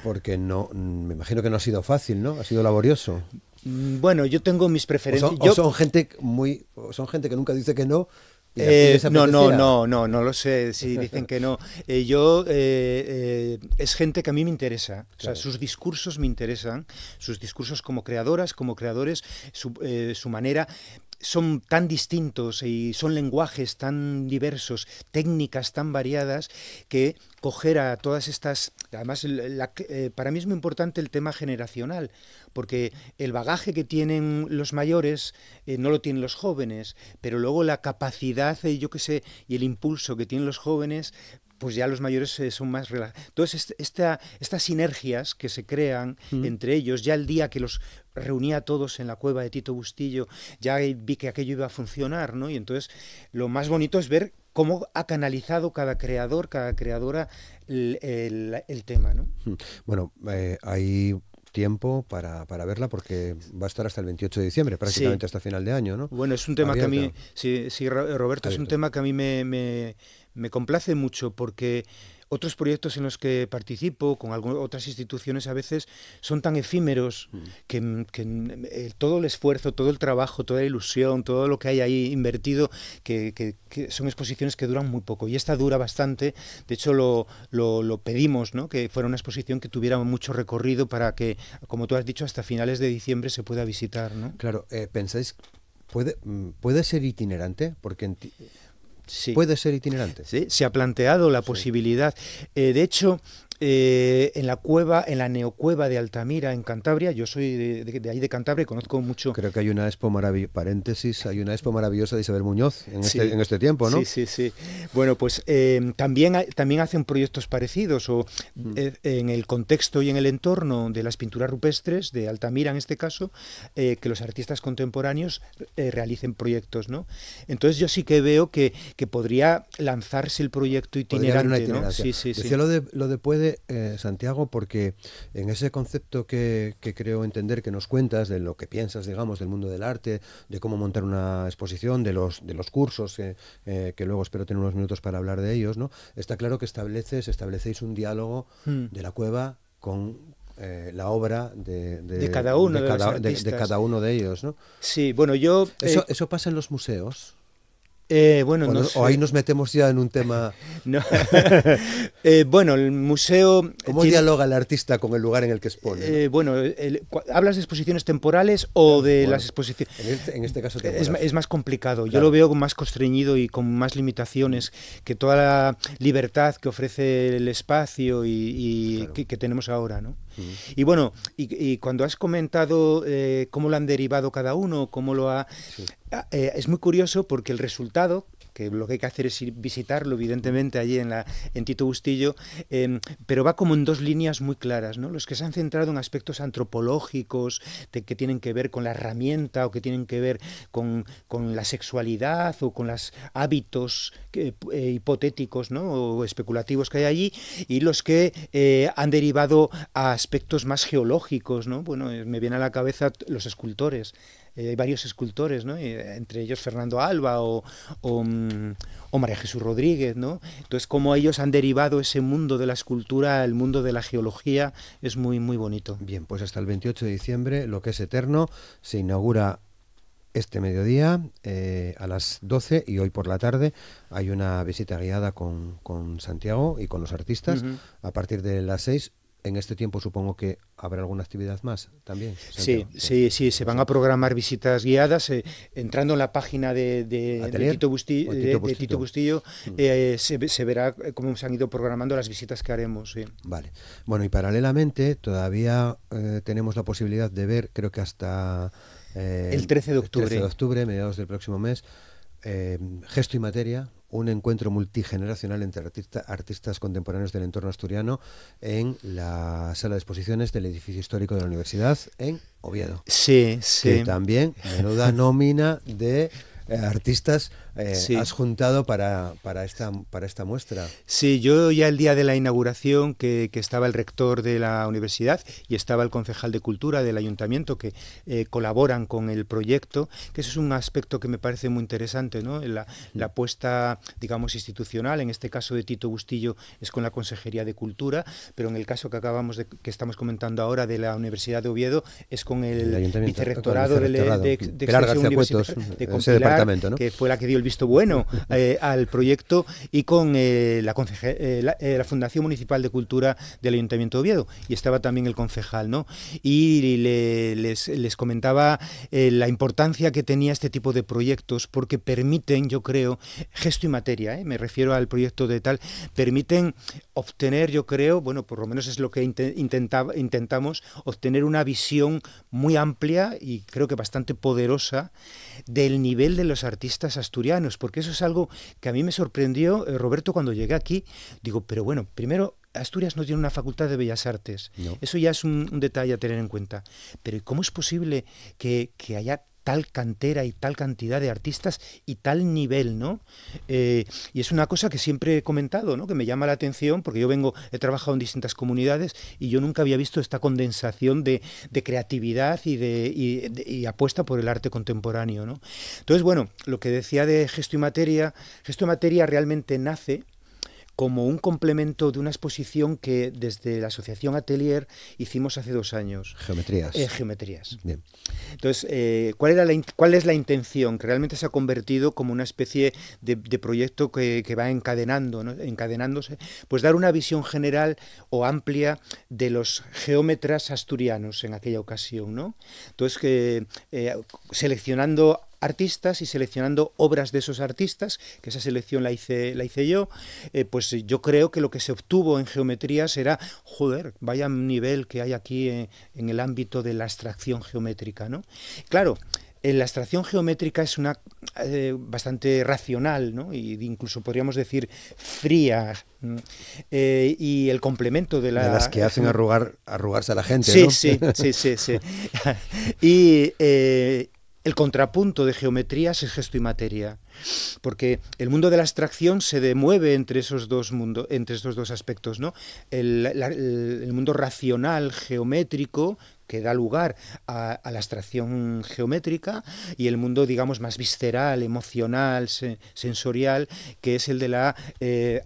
porque me imagino que no ha sido fácil, ¿no? Ha sido laborioso. Yo tengo mis preferencias. Son gente que nunca dice que no. No lo sé si dicen que no. Es gente que a mí me interesa. O sea, sus discursos me interesan, sus discursos como creadoras, como creadores, su manera. Son tan distintos y son lenguajes tan diversos, técnicas tan variadas, que coger a todas estas... Además, para mí es muy importante el tema generacional, porque el bagaje que tienen los mayores no lo tienen los jóvenes, pero luego la capacidad, y el impulso que tienen los jóvenes, pues ya los mayores son más relajados. Entonces, estas sinergias que se crean entre ellos, ya el día que los reunía a todos en la cueva de Tito Bustillo, ya vi que aquello iba a funcionar, ¿no? Y entonces lo más bonito es ver cómo ha canalizado cada creador, cada creadora el tema, ¿no? hay tiempo para verla, porque va a estar hasta el 28 de diciembre, prácticamente hasta final de año, ¿no? Es un tema abierta. Que a mí, sí, Roberto, es un tema que a mí me complace mucho, porque otros proyectos en los que participo con otras instituciones a veces son tan efímeros que todo el esfuerzo, todo el trabajo, toda la ilusión, todo lo que hay ahí invertido, que son exposiciones que duran muy poco, y esta dura bastante. De hecho lo pedimos, ¿no? Que fuera una exposición que tuviera mucho recorrido para que, como tú has dicho, hasta finales de diciembre se pueda visitar, ¿no? Claro, ¿pensáis puede ser itinerante? Porque Sí. ¿Puede ser itinerante? Sí, se ha planteado la posibilidad. De hecho, en la cueva, en la neocueva de Altamira, en Cantabria. Yo soy de ahí de Cantabria, conozco mucho. Creo que hay una expo hay una expo maravillosa de Isabel Muñoz en, Sí. en este tiempo, ¿no? Sí. Bueno, pues también hacen proyectos parecidos, o en el contexto y en el entorno de las pinturas rupestres de Altamira, en este caso, que los artistas contemporáneos realicen proyectos, ¿no? Entonces yo sí que veo que podría lanzarse el proyecto Podría haber una itinerante, ¿no? itinerancia. Sí. Decía lo de puede, Santiago, porque en ese concepto que creo entender que nos cuentas, de lo que piensas, digamos, del mundo del arte, de cómo montar una exposición, de los cursos, que luego espero tener unos minutos para hablar de ellos, ¿no? Está claro que establecéis un diálogo de la cueva con la obra de cada uno de los de artistas. cada uno de ellos, ¿no? Sí, bueno, yo... ¿Eso pasa en los museos? Bueno, no sé. O ahí nos metemos ya en un tema... No. Bueno, el museo... ¿Cómo dialoga el artista con el lugar en el que expone? Bueno, ¿hablas de exposiciones temporales o de Bueno, las exposiciones? En este caso Es más complicado. Claro. Yo lo veo más constreñido y con más limitaciones que toda la libertad que ofrece el espacio y Claro. que tenemos ahora, ¿no? Y bueno, y cuando has comentado cómo lo han derivado cada uno, cómo lo ha... Sí. Es muy curioso porque el resultado, que lo que hay que hacer es ir visitarlo, evidentemente, allí en Tito Bustillo, pero va como en dos líneas muy claras, ¿no? Los que se han centrado en aspectos antropológicos, que tienen que ver con la herramienta o que tienen que ver con la sexualidad o con los hábitos hipotéticos, ¿no? O especulativos que hay allí, y los que han derivado a aspectos más geológicos, ¿no? Bueno, me viene a la cabeza los escultores. Hay varios escultores, ¿no? Entre ellos Fernando Alba o María Jesús Rodríguez, ¿no? Entonces, cómo ellos han derivado ese mundo de la escultura al mundo de la geología es muy, muy bonito. Bien, pues hasta el 28 de diciembre, Lo que es eterno, se inaugura este mediodía a las 12 y hoy por la tarde hay una visita guiada con Santiago y con los artistas a partir de las 6. En este tiempo supongo que habrá alguna actividad más también. Santiago. Sí, se van a programar visitas guiadas. Entrando en la página de Tito Bustillo, se verá cómo se han ido programando las visitas que haremos. Sí. Vale. Bueno, y paralelamente todavía tenemos la posibilidad de ver, creo que hasta el 13 de octubre. El 13 de octubre, mediados del próximo mes, Gesto y Materia, un encuentro multigeneracional entre artistas contemporáneos del entorno asturiano en la sala de exposiciones del edificio histórico de la universidad en Oviedo. Sí. Que también, menuda nómina de artistas has juntado para esta muestra. Sí, yo ya el día de la inauguración, que estaba el rector de la universidad y estaba el concejal de Cultura del ayuntamiento, que colaboran con el proyecto, que eso es un aspecto que me parece muy interesante, ¿no? La apuesta, digamos, institucional, en este caso de Tito Bustillo es con la Consejería de Cultura, pero en el caso que estamos comentando ahora de la Universidad de Oviedo es con el vicerrectorado de Extensión Universitaria de Pilar, ¿no? Que fue la que dio el visto bueno al proyecto, y con la Fundación Municipal de Cultura del Ayuntamiento de Oviedo, y estaba también el concejal, ¿no? Y les comentaba la importancia que tenía este tipo de proyectos, porque permiten, yo creo, Gesto y Materia, me refiero al proyecto de tal, permiten obtener, yo creo, bueno, por lo menos es lo que intentamos, obtener una visión muy amplia y creo que bastante poderosa del nivel de los artistas asturianos, porque eso es algo que a mí me sorprendió, Roberto, cuando llegué aquí. Digo, pero bueno, primero, Asturias no tiene una facultad de Bellas Artes. No. Eso ya es un detalle a tener en cuenta. Pero ¿cómo es posible que haya tal cantera y tal cantidad de artistas y tal nivel, ¿no? Y es una cosa que siempre he comentado, ¿no? Que me llama la atención, porque yo he trabajado en distintas comunidades y yo nunca había visto esta condensación de creatividad y apuesta por el arte contemporáneo, ¿no? Entonces, bueno, lo que decía de Gesto y Materia realmente nace como un complemento de una exposición que desde la Asociación Atelier hicimos hace 2 años. Geometrías. Geometrías. Bien. Entonces, ¿cuál es la intención? Que realmente se ha convertido como una especie de proyecto que va encadenándose, pues dar una visión general o amplia de los geómetras asturianos en aquella ocasión, ¿no? Entonces, seleccionando artistas y seleccionando obras de esos artistas, que esa selección la hice yo, pues yo creo que lo que se obtuvo en geometría será, joder, vaya nivel que hay aquí en el ámbito de la abstracción geométrica, ¿no? Claro, la abstracción geométrica es una bastante racional, ¿no? Y incluso podríamos decir fría, y el complemento de las que hacen arrugarse a la gente, sí, ¿no? Sí. Y el contrapunto de geometrías es gesto y materia, porque el mundo de la abstracción se mueve entre esos dos mundos, entre estos dos aspectos, ¿no? El mundo racional geométrico, que da lugar a la abstracción geométrica, y el mundo, digamos, más visceral, emocional, sensorial, que es el de la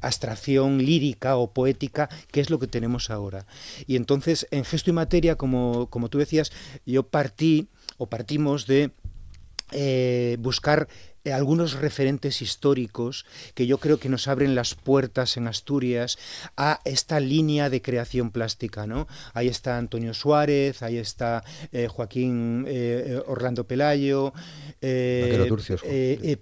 abstracción lírica o poética, que es lo que tenemos ahora. Y entonces, en gesto y materia, como tú decías, yo partimos de buscar algunos referentes históricos que yo creo que nos abren las puertas en Asturias a esta línea de creación plástica, ¿no? Ahí está Antonio Suárez, ahí está Joaquín Orlando Pelayo, Vaquero Turcios, y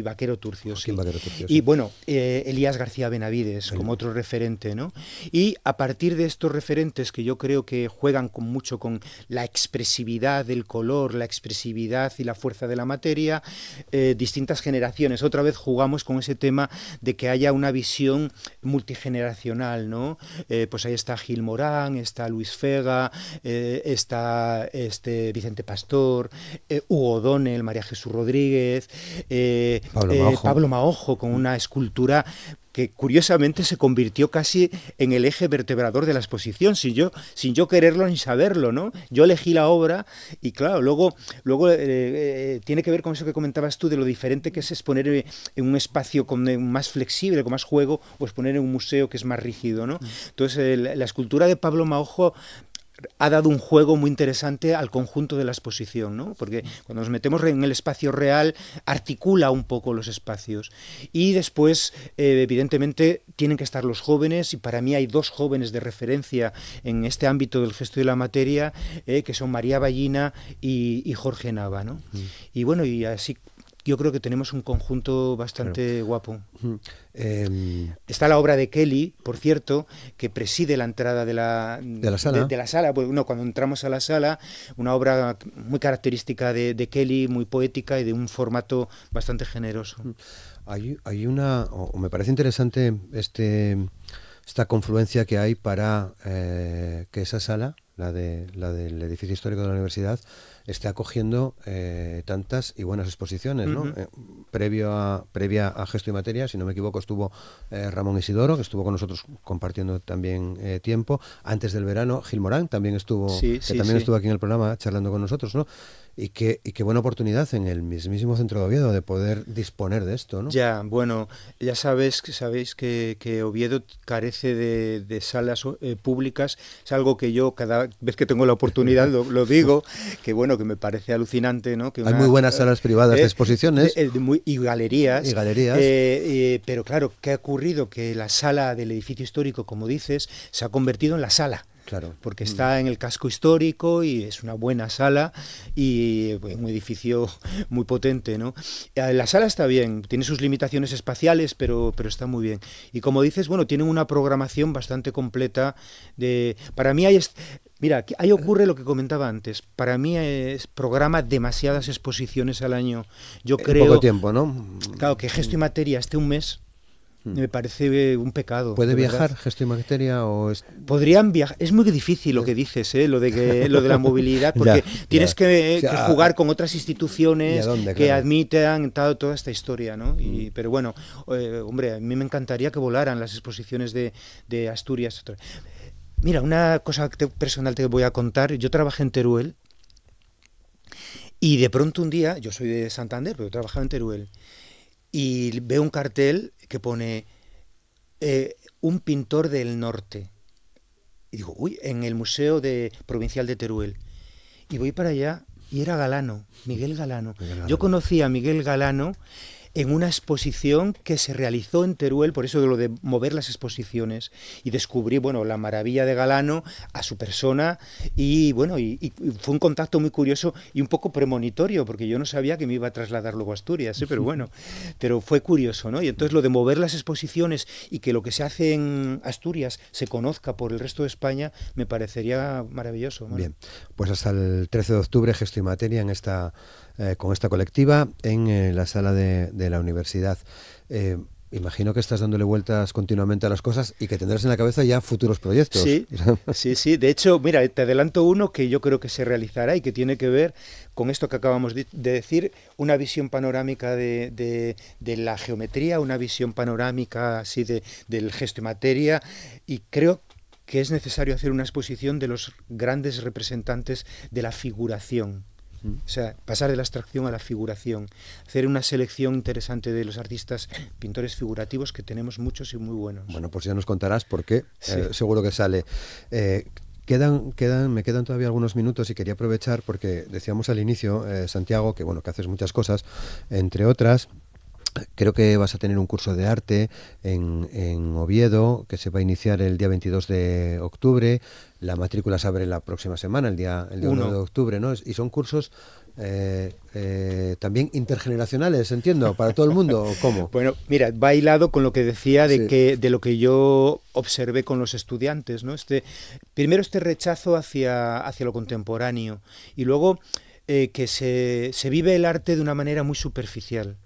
Vaquero Turcios, sí. Vaquero Turcios, y bueno, Elías García Benavides como otro referente, ¿no? Y a partir de estos referentes que yo creo que juegan mucho con la expresividad del color, la expresividad y la fuerza de la materia, distintas generaciones. Otra vez jugamos con ese tema de que haya una visión multigeneracional, ¿no? Pues ahí está Gil Morán, está Luis Fega, está Vicente Pastor, Hugo O'Donnell, María Jesús Rodríguez, Pablo Maojo, con una escultura que curiosamente se convirtió casi en el eje vertebrador de la exposición, sin yo quererlo ni saberlo, ¿no? Yo elegí la obra y claro, luego tiene que ver con eso que comentabas tú, de lo diferente que es exponer en un espacio más flexible, con más juego, o exponer en un museo que es más rígido, ¿no? Entonces, la escultura de Pablo Maojo ha dado un juego muy interesante al conjunto de la exposición, ¿no? Porque cuando nos metemos en el espacio real, articula un poco los espacios. Y después, evidentemente, tienen que estar los jóvenes, y para mí hay dos jóvenes de referencia en este ámbito del gesto y la materia, que son María Ballina y Jorge Nava, ¿no? Y bueno, y así yo creo que tenemos un conjunto bastante guapo. Está la obra de Kelly, por cierto, que preside la entrada de la sala. De la sala. Bueno, cuando entramos a la sala, una obra muy característica de Kelly, muy poética y de un formato bastante generoso. Hay una, o me parece interesante esta confluencia que hay para que esa sala, la del edificio histórico de la universidad, esté acogiendo tantas y buenas exposiciones, ¿no? Previa a Gesto y Materia, si no me equivoco, estuvo Ramón Isidoro, que estuvo con nosotros compartiendo también tiempo. Antes del verano, Gil Morán también estuvo estuvo aquí en el programa charlando con nosotros, ¿no? Y qué buena oportunidad en el mismísimo centro de Oviedo de poder disponer de esto, ¿no? Ya, bueno, ya sabéis que Oviedo carece de salas públicas. Es algo que yo cada vez que tengo la oportunidad lo digo, que bueno, que me parece alucinante, ¿no? Que hay muy buenas salas privadas de exposiciones. Y galerías. Y galerías. Pero claro, ¿qué ha ocurrido? Que la sala del edificio histórico, como dices, se ha convertido en la sala. Claro. Porque está en el casco histórico y es una buena sala y un edificio muy potente, ¿no? La sala está bien, tiene sus limitaciones espaciales, pero está muy bien. Y como dices, bueno, tienen una programación bastante completa. Para mí mira, ahí ocurre lo que comentaba antes. Para mí programa demasiadas exposiciones al año. Yo creo... poco tiempo, ¿no? Claro, que Gesto y Materia esté un mes. Me parece un pecado. ¿Puede viajar Gesto y Materia o podrían viajar? Es muy difícil lo que dices, lo de la movilidad, porque tienes que jugar con otras instituciones que admitan toda esta historia, ¿no? Pero bueno, hombre, a mí me encantaría que volaran las exposiciones de Asturias. Mira, una cosa personal te voy a contar. Yo trabajé en Teruel y de pronto un día, yo soy de Santander, pero trabajaba en Teruel, y veo un cartel que pone un pintor del norte. Y digo, uy, en el Museo Provincial de Teruel. Y voy para allá y era Galano, Miguel Galano. Yo conocí a Miguel Galano en una exposición que se realizó en Teruel, por eso de lo de mover las exposiciones, y descubrí, bueno, la maravilla de Galano, a su persona, y bueno, y fue un contacto muy curioso y un poco premonitorio, porque yo no sabía que me iba a trasladar luego a Asturias, pero bueno, pero fue curioso, ¿no? Y entonces lo de mover las exposiciones y que lo que se hace en Asturias se conozca por el resto de España, me parecería maravilloso. Bueno. Bien, pues hasta el 13 de octubre, Gesto y Materia con esta colectiva en la sala de la universidad. Imagino que estás dándole vueltas continuamente a las cosas y que tendrás en la cabeza ya futuros proyectos. Sí, sí. De hecho, mira, te adelanto uno que yo creo que se realizará y que tiene que ver con esto que acabamos de decir, una visión panorámica de la geometría, una visión panorámica así del gesto y materia, y creo que es necesario hacer una exposición de los grandes representantes de la figuración. O sea, pasar de la abstracción a la figuración, hacer una selección interesante de los artistas, pintores figurativos, que tenemos muchos y muy buenos. Bueno, pues ya nos contarás porque Sí. seguro que sale. Me quedan todavía algunos minutos y quería aprovechar porque decíamos al inicio, Santiago, que bueno, que haces muchas cosas, entre otras. Creo que vas a tener un curso de arte en Oviedo, que se va a iniciar el día 22 de octubre. La matrícula se abre la próxima semana, el día 1 de octubre, ¿no? Y son cursos también intergeneracionales, entiendo, para todo el mundo, ¿o cómo? Bueno, mira, va hilado con lo que decía Sí. de lo que yo observé con los estudiantes, ¿no? Primero este rechazo hacia lo contemporáneo, y luego que se vive el arte de una manera muy superficial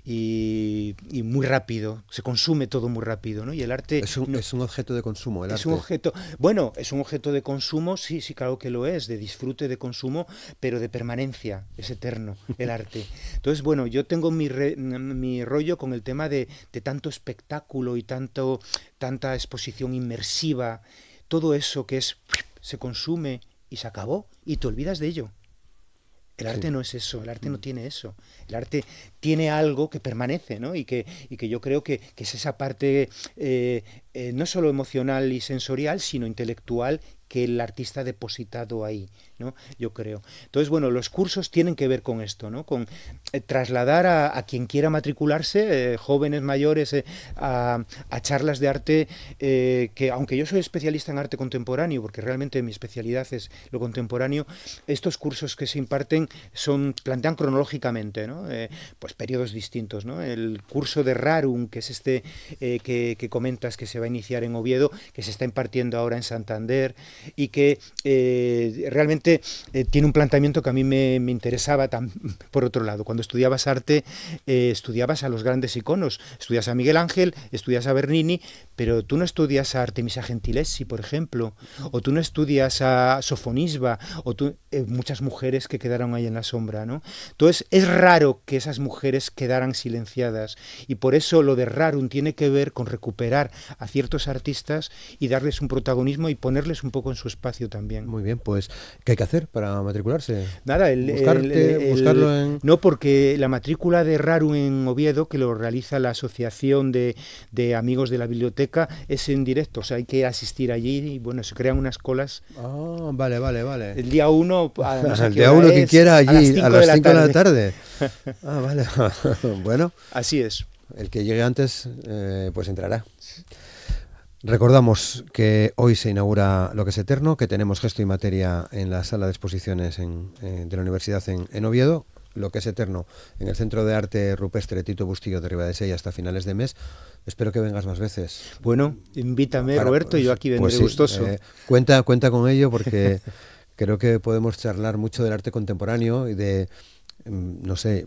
y muy rápido, se consume todo muy rápido, ¿no? Y el arte Es un objeto de consumo, el es arte. un objeto, bueno, es un objeto de consumo, sí, claro que lo es, de disfrute, de consumo, pero de permanencia, es eterno el arte. Entonces, bueno, yo tengo mi rollo con el tema de tanto espectáculo y tanta exposición inmersiva, todo eso que se consume y se acabó y te olvidas de ello. El arte no es eso, el arte no tiene eso. El arte tiene algo que permanece, ¿no? Y que yo creo que es esa parte no solo emocional y sensorial, sino intelectual, que el artista ha depositado ahí, ¿no? Yo creo. Entonces, bueno, los cursos tienen que ver con esto, ¿no? Con trasladar a quien quiera matricularse, jóvenes, mayores, a charlas de arte, que aunque yo soy especialista en arte contemporáneo, porque realmente mi especialidad es lo contemporáneo, estos cursos que se imparten plantean cronológicamente, ¿no? Pues periodos distintos, ¿no? El curso de Rarum, que es que comentas, que se va a iniciar en Oviedo, que se está impartiendo ahora en Santander, y que realmente tiene un planteamiento que a mí me interesaba por otro lado. Cuando estudiabas arte, estudiabas a los grandes iconos, estudias a Miguel Ángel, estudias a Bernini, pero tú no estudias a Artemisia Gentileschi, por ejemplo, o tú no estudias a Sofonisba, o muchas mujeres que quedaron ahí en la sombra, ¿no? Entonces es raro que esas mujeres quedaran silenciadas, y por eso lo de Rarum tiene que ver con recuperar a ciertos artistas y darles un protagonismo y ponerles un poco en su espacio también. Muy bien, pues ¿qué hay que hacer para matricularse? Nada, buscarlo en... No, porque la matrícula de Rarum en Oviedo, que lo realiza la Asociación de Amigos de la Biblioteca, es en directo, o sea, hay que asistir allí y bueno, se crean unas colas. Ah, vale. El día 1, el día 1 quien quiera allí, a las 5 de la tarde. Ah, vale. Bueno. Así es. El que llegue antes, pues entrará. Recordamos que hoy se inaugura Lo que es eterno, que tenemos Gesto y Materia en la sala de exposiciones de la Universidad en Oviedo. Lo que es eterno en el Centro de Arte Rupestre Tito Bustillo de Ribadesella hasta finales de mes. Espero que vengas más veces. Bueno, invítame, Roberto, y yo aquí vendré gustoso. Cuenta con ello porque creo que podemos charlar mucho del arte contemporáneo y de, no sé,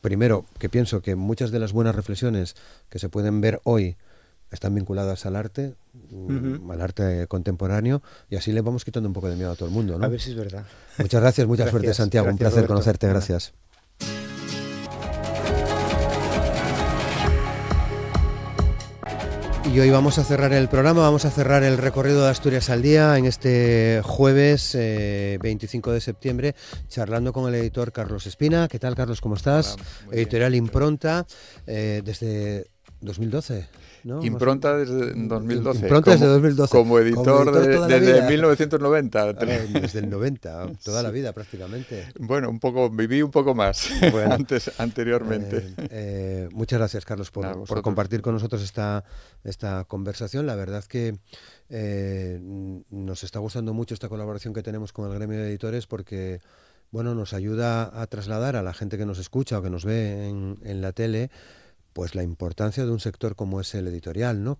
primero que pienso que muchas de las buenas reflexiones que se pueden ver hoy están vinculadas al arte, al arte contemporáneo, y así le vamos quitando un poco de miedo a todo el mundo, ¿no? A ver si es verdad. Muchas gracias, mucha suerte, Santiago. Gracias, un placer, Roberto. conocerte, gracias. Y hoy vamos a cerrar el programa, vamos a cerrar el recorrido de Asturias al día en este jueves 25 de septiembre, charlando con el editor Carlos Espina. ¿Qué tal, Carlos? ¿Cómo estás? Hola, muy bien. Editorial Impronta, desde 2012. ¿No? Impronta desde 2012. Impronta desde 2012. Como editor, desde 1990. Desde el 90, toda la vida prácticamente. Bueno, viví un poco más bueno, anteriormente. Muchas gracias, Carlos, por compartir con nosotros esta conversación. La verdad que nos está gustando mucho esta colaboración que tenemos con el gremio de editores porque nos ayuda a trasladar a la gente que nos escucha o que nos ve en la tele pues la importancia de un sector como es el editorial, ¿no?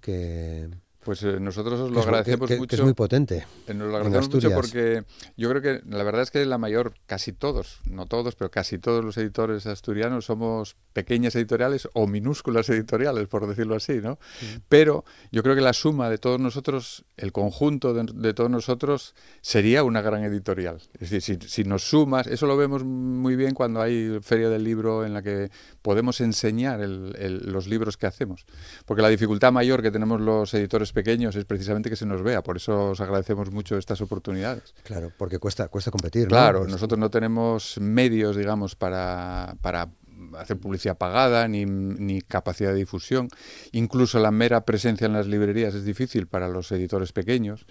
Pues nosotros os lo agradecemos mucho. Que es muy potente. Nos lo agradecemos mucho porque yo creo que la verdad es que casi todos, no todos, pero casi todos los editores asturianos somos pequeñas editoriales o minúsculas editoriales, por decirlo así, ¿no? Sí. Pero yo creo que la suma de todos nosotros, el conjunto de todos nosotros, sería una gran editorial. Es decir, si nos sumas, eso lo vemos muy bien cuando hay Feria del Libro en la que podemos enseñar los libros que hacemos. Porque la dificultad mayor que tenemos los editores pequeños es precisamente que se nos vea, por eso os agradecemos mucho estas oportunidades. Claro, porque cuesta competir, ¿no? Claro, nosotros no tenemos medios, digamos, para hacer publicidad pagada ni capacidad de difusión. Incluso la mera presencia en las librerías es difícil para los editores pequeños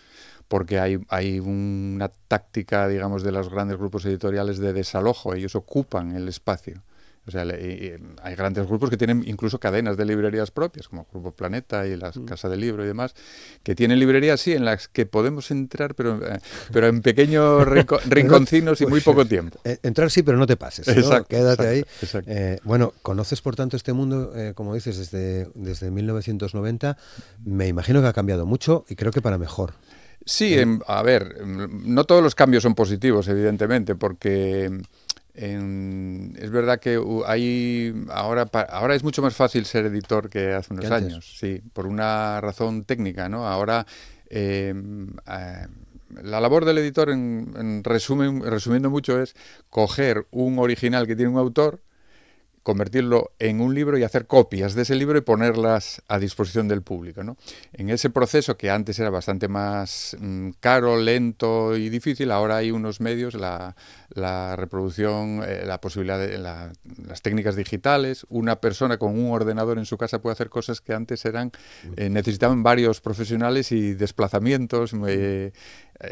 porque hay una táctica, digamos, de los grandes grupos editoriales de desalojo. Ellos ocupan el espacio. O sea, hay grandes grupos que tienen incluso cadenas de librerías propias, como Grupo Planeta y la Casa del Libro y demás, que tienen librerías, sí, en las que podemos entrar, pero en pequeños rinconcinos y muy poco tiempo. Entrar sí, pero no te pases, ¿no? Exacto, quédate ahí. Exacto. Conoces, por tanto, este mundo, como dices, desde 1990. Me imagino que ha cambiado mucho y creo que para mejor. Sí, a ver, no todos los cambios son positivos, evidentemente, porque... es verdad que ahora es mucho más fácil ser editor que hace unos años, sí, por una razón técnica, ¿no? Ahora la labor del editor, resumiendo mucho, es coger un original que tiene un autor, convertirlo en un libro y hacer copias de ese libro y ponerlas a disposición del público, ¿no? En ese proceso, que antes era bastante más caro, lento y difícil, ahora hay unos medios, la reproducción, la posibilidad de las técnicas digitales. Una persona con un ordenador en su casa puede hacer cosas que antes necesitaban varios profesionales y desplazamientos,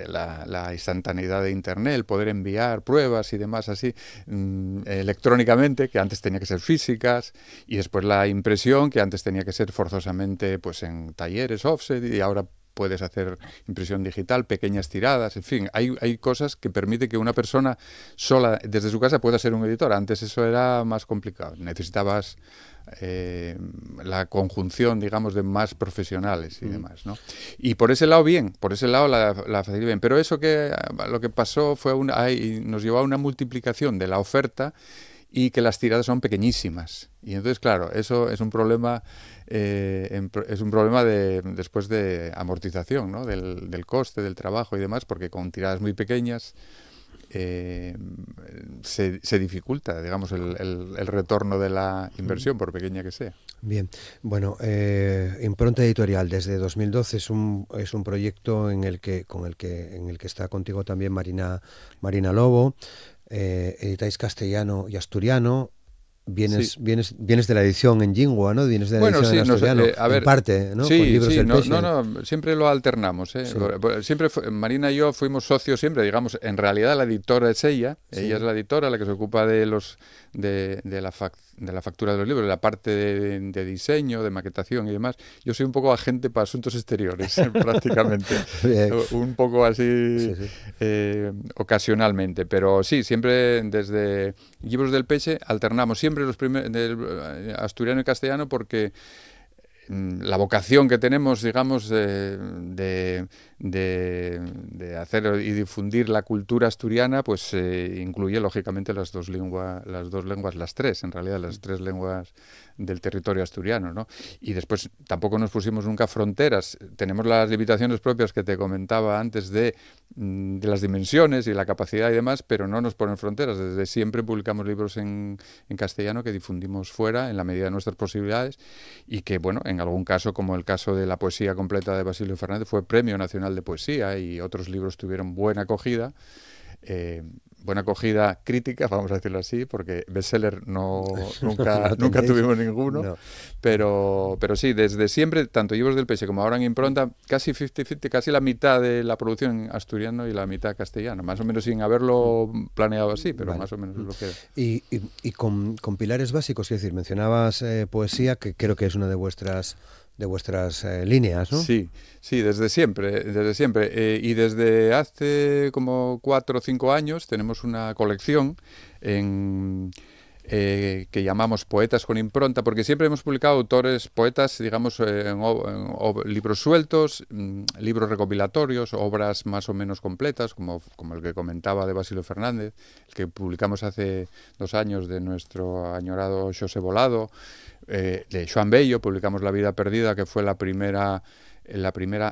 la instantaneidad de Internet, el poder enviar pruebas y demás así electrónicamente, que antes tenía que ser físicas, y después la impresión, que antes tenía que ser forzosamente pues en talleres offset, y ahora puedes hacer impresión digital, pequeñas tiradas, en fin, hay cosas que permiten que una persona sola desde su casa pueda ser un editor. Antes eso era más complicado, necesitabas la conjunción, digamos, de más profesionales y demás, ¿no? Y por ese lado bien, la facilidad bien, pero eso lo que pasó fue nos llevó a una multiplicación de la oferta y que las tiradas son pequeñísimas. Y entonces, claro, eso es un problema después de amortización, ¿no? del coste, del trabajo y demás, porque con tiradas muy pequeñas se dificulta, digamos, el retorno de la inversión, por pequeña que sea. Bien, bueno, Impronta Editorial desde 2012 es un proyecto en el que está contigo también Marina Lobo. Editáis castellano y asturiano. Vienes de la edición en Jingua, ¿no? Vienes de la edición en asturiano, en parte, ¿no? Sí, con libros del Peche. No, siempre lo alternamos, ¿eh? Sí. Siempre Marina y yo fuimos socios siempre, digamos, en realidad la editora es ella. Sí. Ella es la editora, la que se ocupa de la factura de los libros, de la parte de diseño, de maquetación y demás. Yo soy un poco agente para asuntos exteriores, prácticamente. Un poco así, ocasionalmente. Pero sí, siempre desde Libros del Peche alternamos siempre los del asturiano y castellano, porque la vocación que tenemos, digamos, de hacer y difundir la cultura asturiana, pues incluye lógicamente las tres lenguas del territorio asturiano, ¿no? Y después tampoco nos pusimos nunca fronteras. Tenemos las limitaciones propias que te comentaba antes de las dimensiones y la capacidad y demás, pero no nos ponen fronteras. Desde siempre publicamos libros en castellano que difundimos fuera en la medida de nuestras posibilidades, y que, bueno, en algún caso, como el caso de la poesía completa de Basilio Fernández, fue Premio Nacional de Poesía, y otros libros tuvieron buena acogida. buena acogida crítica, vamos a decirlo así, porque bestseller nunca tuvimos ninguno, no. Pero sí, desde siempre, tanto Libros del Peixe como ahora en Impronta, casi 50-50, casi la mitad de la producción en asturiano y la mitad castellano, más o menos sin haberlo planeado así, pero más o menos es lo que... Y con pilares básicos, es decir, mencionabas poesía, que creo que es una de vuestras líneas, ¿no? Sí, desde siempre. Y desde hace como 4 o 5 años tenemos una colección que llamamos Poetas con Impronta, porque siempre hemos publicado autores, poetas, digamos, en libros sueltos, libros recopilatorios, obras más o menos completas, como el que comentaba de Basilio Fernández, el que publicamos hace 2 años de nuestro añorado Xosé Volado, de Xoán Bello, publicamos La vida perdida, que fue la primera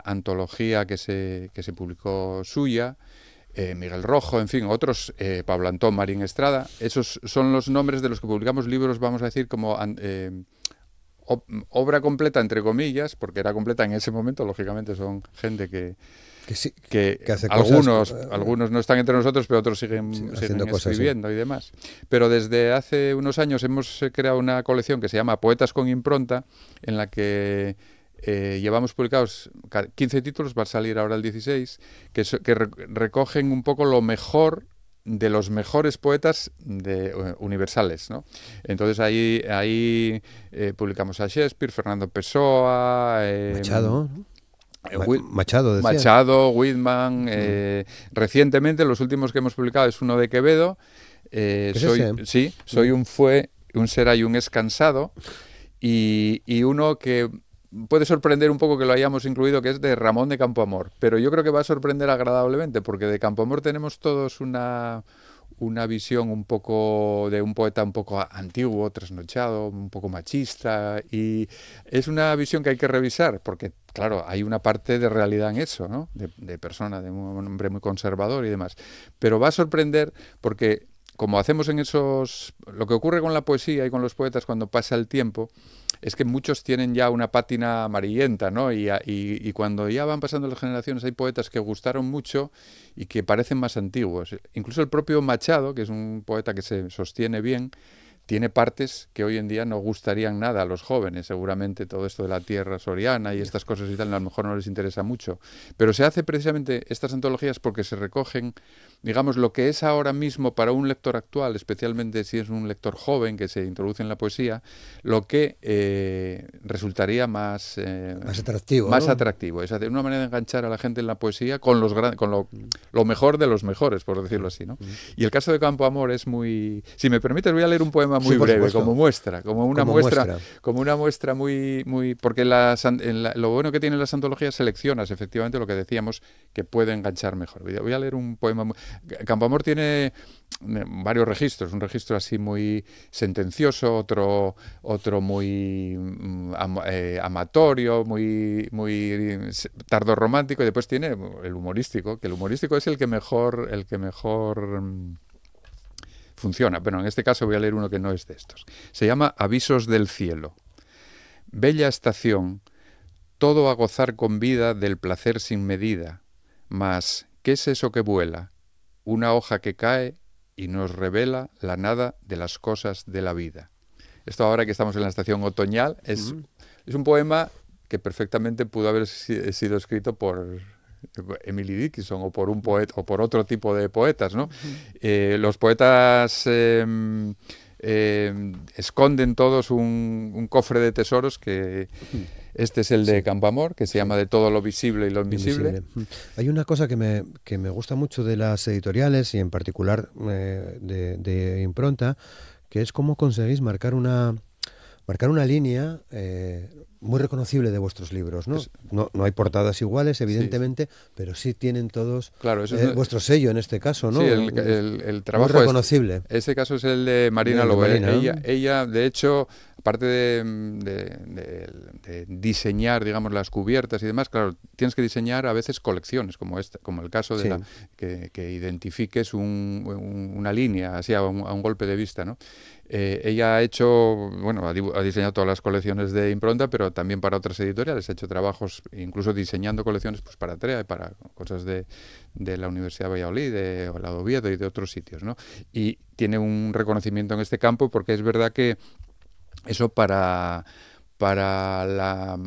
antología que se publicó suya, Miguel Rojo, en fin, otros, Pablo Antón Marín Estrada. Esos son los nombres de los que publicamos libros, vamos a decir, como obra completa, entre comillas, porque era completa en ese momento, lógicamente son gente que hace algunos no están entre nosotros, pero otros siguen escribiendo y demás. Pero desde hace unos años hemos creado una colección que se llama Poetas con Impronta, en la que llevamos publicados 15 títulos, va a salir ahora el 16, que recogen un poco lo mejor de los mejores poetas universales, ¿no? Entonces ahí publicamos a Shakespeare, Fernando Pessoa, Machado, Machado, Whitman. Recientemente, los últimos que hemos publicado es uno de Quevedo. Soy un fue, un será y un es cansado. Y uno que puede sorprender un poco que lo hayamos incluido, que es de Ramón de Campoamor. Pero yo creo que va a sorprender agradablemente, porque de Campoamor tenemos todos una visión un poco de un poeta un poco antiguo, trasnochado, un poco machista, y es una visión que hay que revisar, porque claro, hay una parte de realidad en eso, ¿no? De persona, de un hombre muy conservador y demás. Pero va a sorprender porque, como hacemos lo que ocurre con la poesía y con los poetas cuando pasa el tiempo, es que muchos tienen ya una pátina amarillenta, ¿no? Y cuando ya van pasando las generaciones hay poetas que gustaron mucho y que parecen más antiguos. Incluso el propio Machado, que es un poeta que se sostiene bien, tiene partes que hoy en día no gustarían nada a los jóvenes. Seguramente todo esto de la tierra soriana y estas cosas y tal, a lo mejor no les interesa mucho. Pero se hace precisamente estas antologías porque se recogen, digamos, lo que es ahora mismo para un lector actual, especialmente si es un lector joven que se introduce en la poesía, lo que resultaría más atractivo. Más atractivo. Es una manera de enganchar a la gente en la poesía con lo mejor de los mejores, por decirlo así, ¿no? Y el caso de Campoamor es muy... Si me permites, voy a leer un poema muy breve, como muestra, como una muestra muy porque lo bueno que tienen las antologías, seleccionas efectivamente lo que decíamos que puede enganchar mejor. Voy a leer un poema. Campoamor tiene varios registros, un registro así muy sentencioso, otro muy amatorio, muy tardorromántico, y después tiene el humorístico, que el humorístico es el que mejor funciona. Pero en este caso voy a leer uno que no es de estos. Se llama Avisos del cielo. Bella estación, todo a gozar con vida del placer sin medida. Mas, ¿qué es eso que vuela? Una hoja que cae y nos revela la nada de las cosas de la vida. Esto ahora que estamos en la estación otoñal es un poema que perfectamente pudo haber sido escrito por Emily Dickinson o por un poeta o por otro tipo de poetas, ¿no? Los poetas esconden todos un cofre de tesoros que este es el de Campoamor, que se llama De todo lo visible y lo invisible. Hay una cosa que me gusta mucho de las editoriales y en particular de Impronta, que es cómo conseguís marcar una línea muy reconocible de vuestros libros, ¿no? No hay portadas iguales, evidentemente, pero sí tienen todos vuestro sello en este caso, ¿no? Sí, el trabajo muy reconocible. Ese caso es el de Marina Lobo. Ella, de hecho, aparte de diseñar, digamos, las cubiertas y demás, claro, tienes que diseñar a veces colecciones, como el caso de que identifiques una línea, así a un golpe de vista, ¿no? Ella ha hecho, bueno, ha diseñado todas las colecciones de Impronta, pero también para otras editoriales, ha hecho trabajos, incluso diseñando colecciones pues para TREA y para cosas de la Universidad de Valladolid, de la de Oviedo y de otros sitios, ¿no? Y tiene un reconocimiento en este campo porque es verdad que eso para la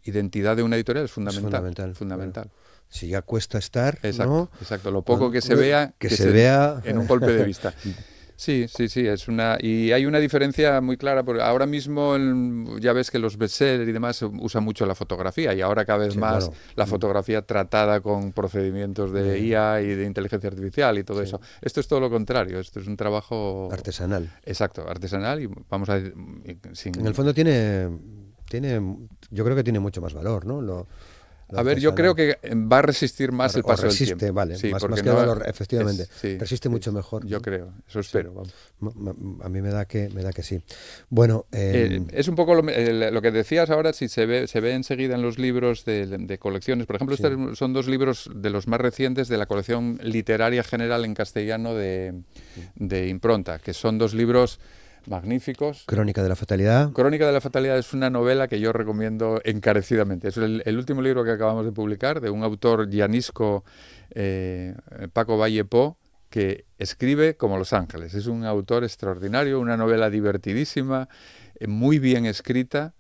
identidad de una editorial es fundamental. Fundamental. Si ya cuesta estar, exacto, ¿no? Exacto, lo poco que se vea, que se vea en un golpe de vista. Sí, y hay una diferencia muy clara, porque ahora mismo ya ves que los bestsellers y demás usan mucho la fotografía, y ahora cada vez más la fotografía tratada con procedimientos de IA y de inteligencia artificial y todo eso. Esto es todo lo contrario, esto es un trabajo artesanal. Exacto, artesanal, y vamos a decir, en el fondo tiene, yo creo que tiene mucho más valor, ¿no? A ver, yo creo que va a resistir más el paso del tiempo. Vale, sí, más que valor, efectivamente. Resiste mucho mejor. Yo creo, eso espero. A mí me da que sí. Bueno, es un poco lo que decías ahora, si se ve enseguida en los libros de colecciones. Por ejemplo, estos son 2 libros de los más recientes de la colección literaria general en castellano de Impronta, que son 2 libros magníficos. Crónica de la fatalidad. Crónica de la fatalidad es una novela que yo recomiendo encarecidamente. Es el último libro que acabamos de publicar, de un autor llanisco, Paco Valle-Po, que escribe como Los Ángeles. Es un autor extraordinario, una novela divertidísima, muy bien escrita.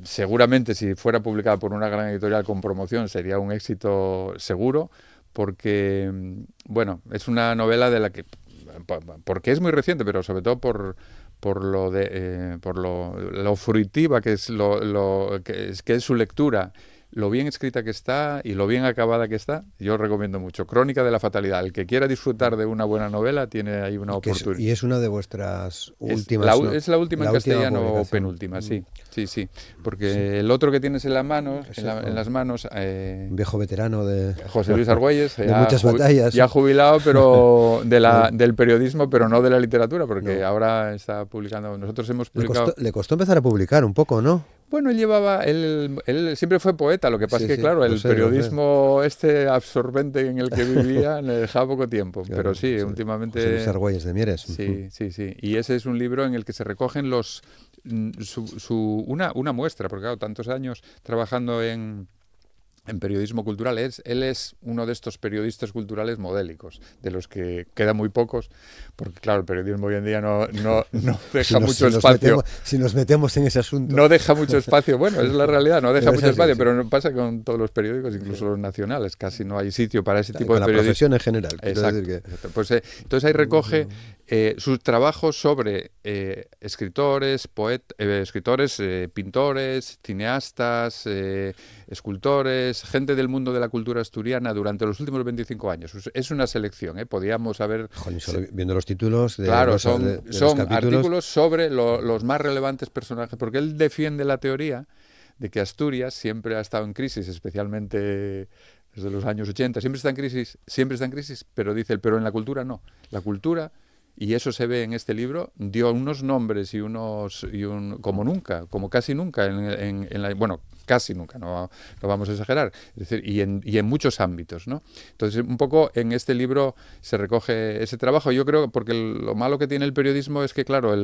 Seguramente si fuera publicada por una gran editorial con promoción sería un éxito seguro, porque, bueno, es una novela de la que, porque es muy reciente, pero sobre todo por lo fruitiva que es que es su lectura, lo bien escrita que está y lo bien acabada que está, yo recomiendo mucho. Crónica de la fatalidad. El que quiera disfrutar de una buena novela tiene ahí una oportunidad. Y es una de vuestras últimas. Es la última en castellano o penúltima, sí. Porque el otro que tienes en las manos, un viejo veterano de José Luis Argüelles, de muchas batallas. Ya jubilado, pero del periodismo, pero no de la literatura, porque ahora está publicando. Nosotros hemos publicado. Le costó empezar a publicar un poco, ¿no? Bueno, él siempre fue poeta, lo que pasa es que, claro, el periodismo absorbente en el que vivía le dejaba poco tiempo, claro, pero sí, últimamente... José Luis Argüelles de Mieres. Sí. Y ese es un libro en el que se recogen una muestra, porque claro, tantos años trabajando en periodismo cultural, él es uno de estos periodistas culturales modélicos, de los que quedan muy pocos, porque claro, el periodismo hoy en día no deja mucho espacio. Si nos metemos en ese asunto. No deja mucho espacio, bueno, es la realidad, no deja mucho espacio, pero no pasa con todos los periódicos, incluso los nacionales, casi no hay sitio para ese tipo de periodismo. La profesión en general. Exacto. Pues, entonces ahí recoge sus trabajos sobre escritores, pintores, cineastas, escultores, gente del mundo de la cultura asturiana durante los últimos 25 años. Es una selección, podíamos haber... Solo viendo los títulos de claro, los, son de los capítulos. Artículos sobre los más relevantes personajes, porque él defiende la teoría de que Asturias siempre ha estado en crisis, especialmente desde los años 80. Siempre está en crisis, pero dice él, pero en la cultura no. La cultura... Y eso se ve en este libro, dio unos nombres como casi nunca, bueno, casi nunca, no vamos a exagerar, es decir, y en muchos ámbitos, ¿no? Entonces, un poco en este libro se recoge ese trabajo. Yo creo, porque lo malo que tiene el periodismo es que, claro,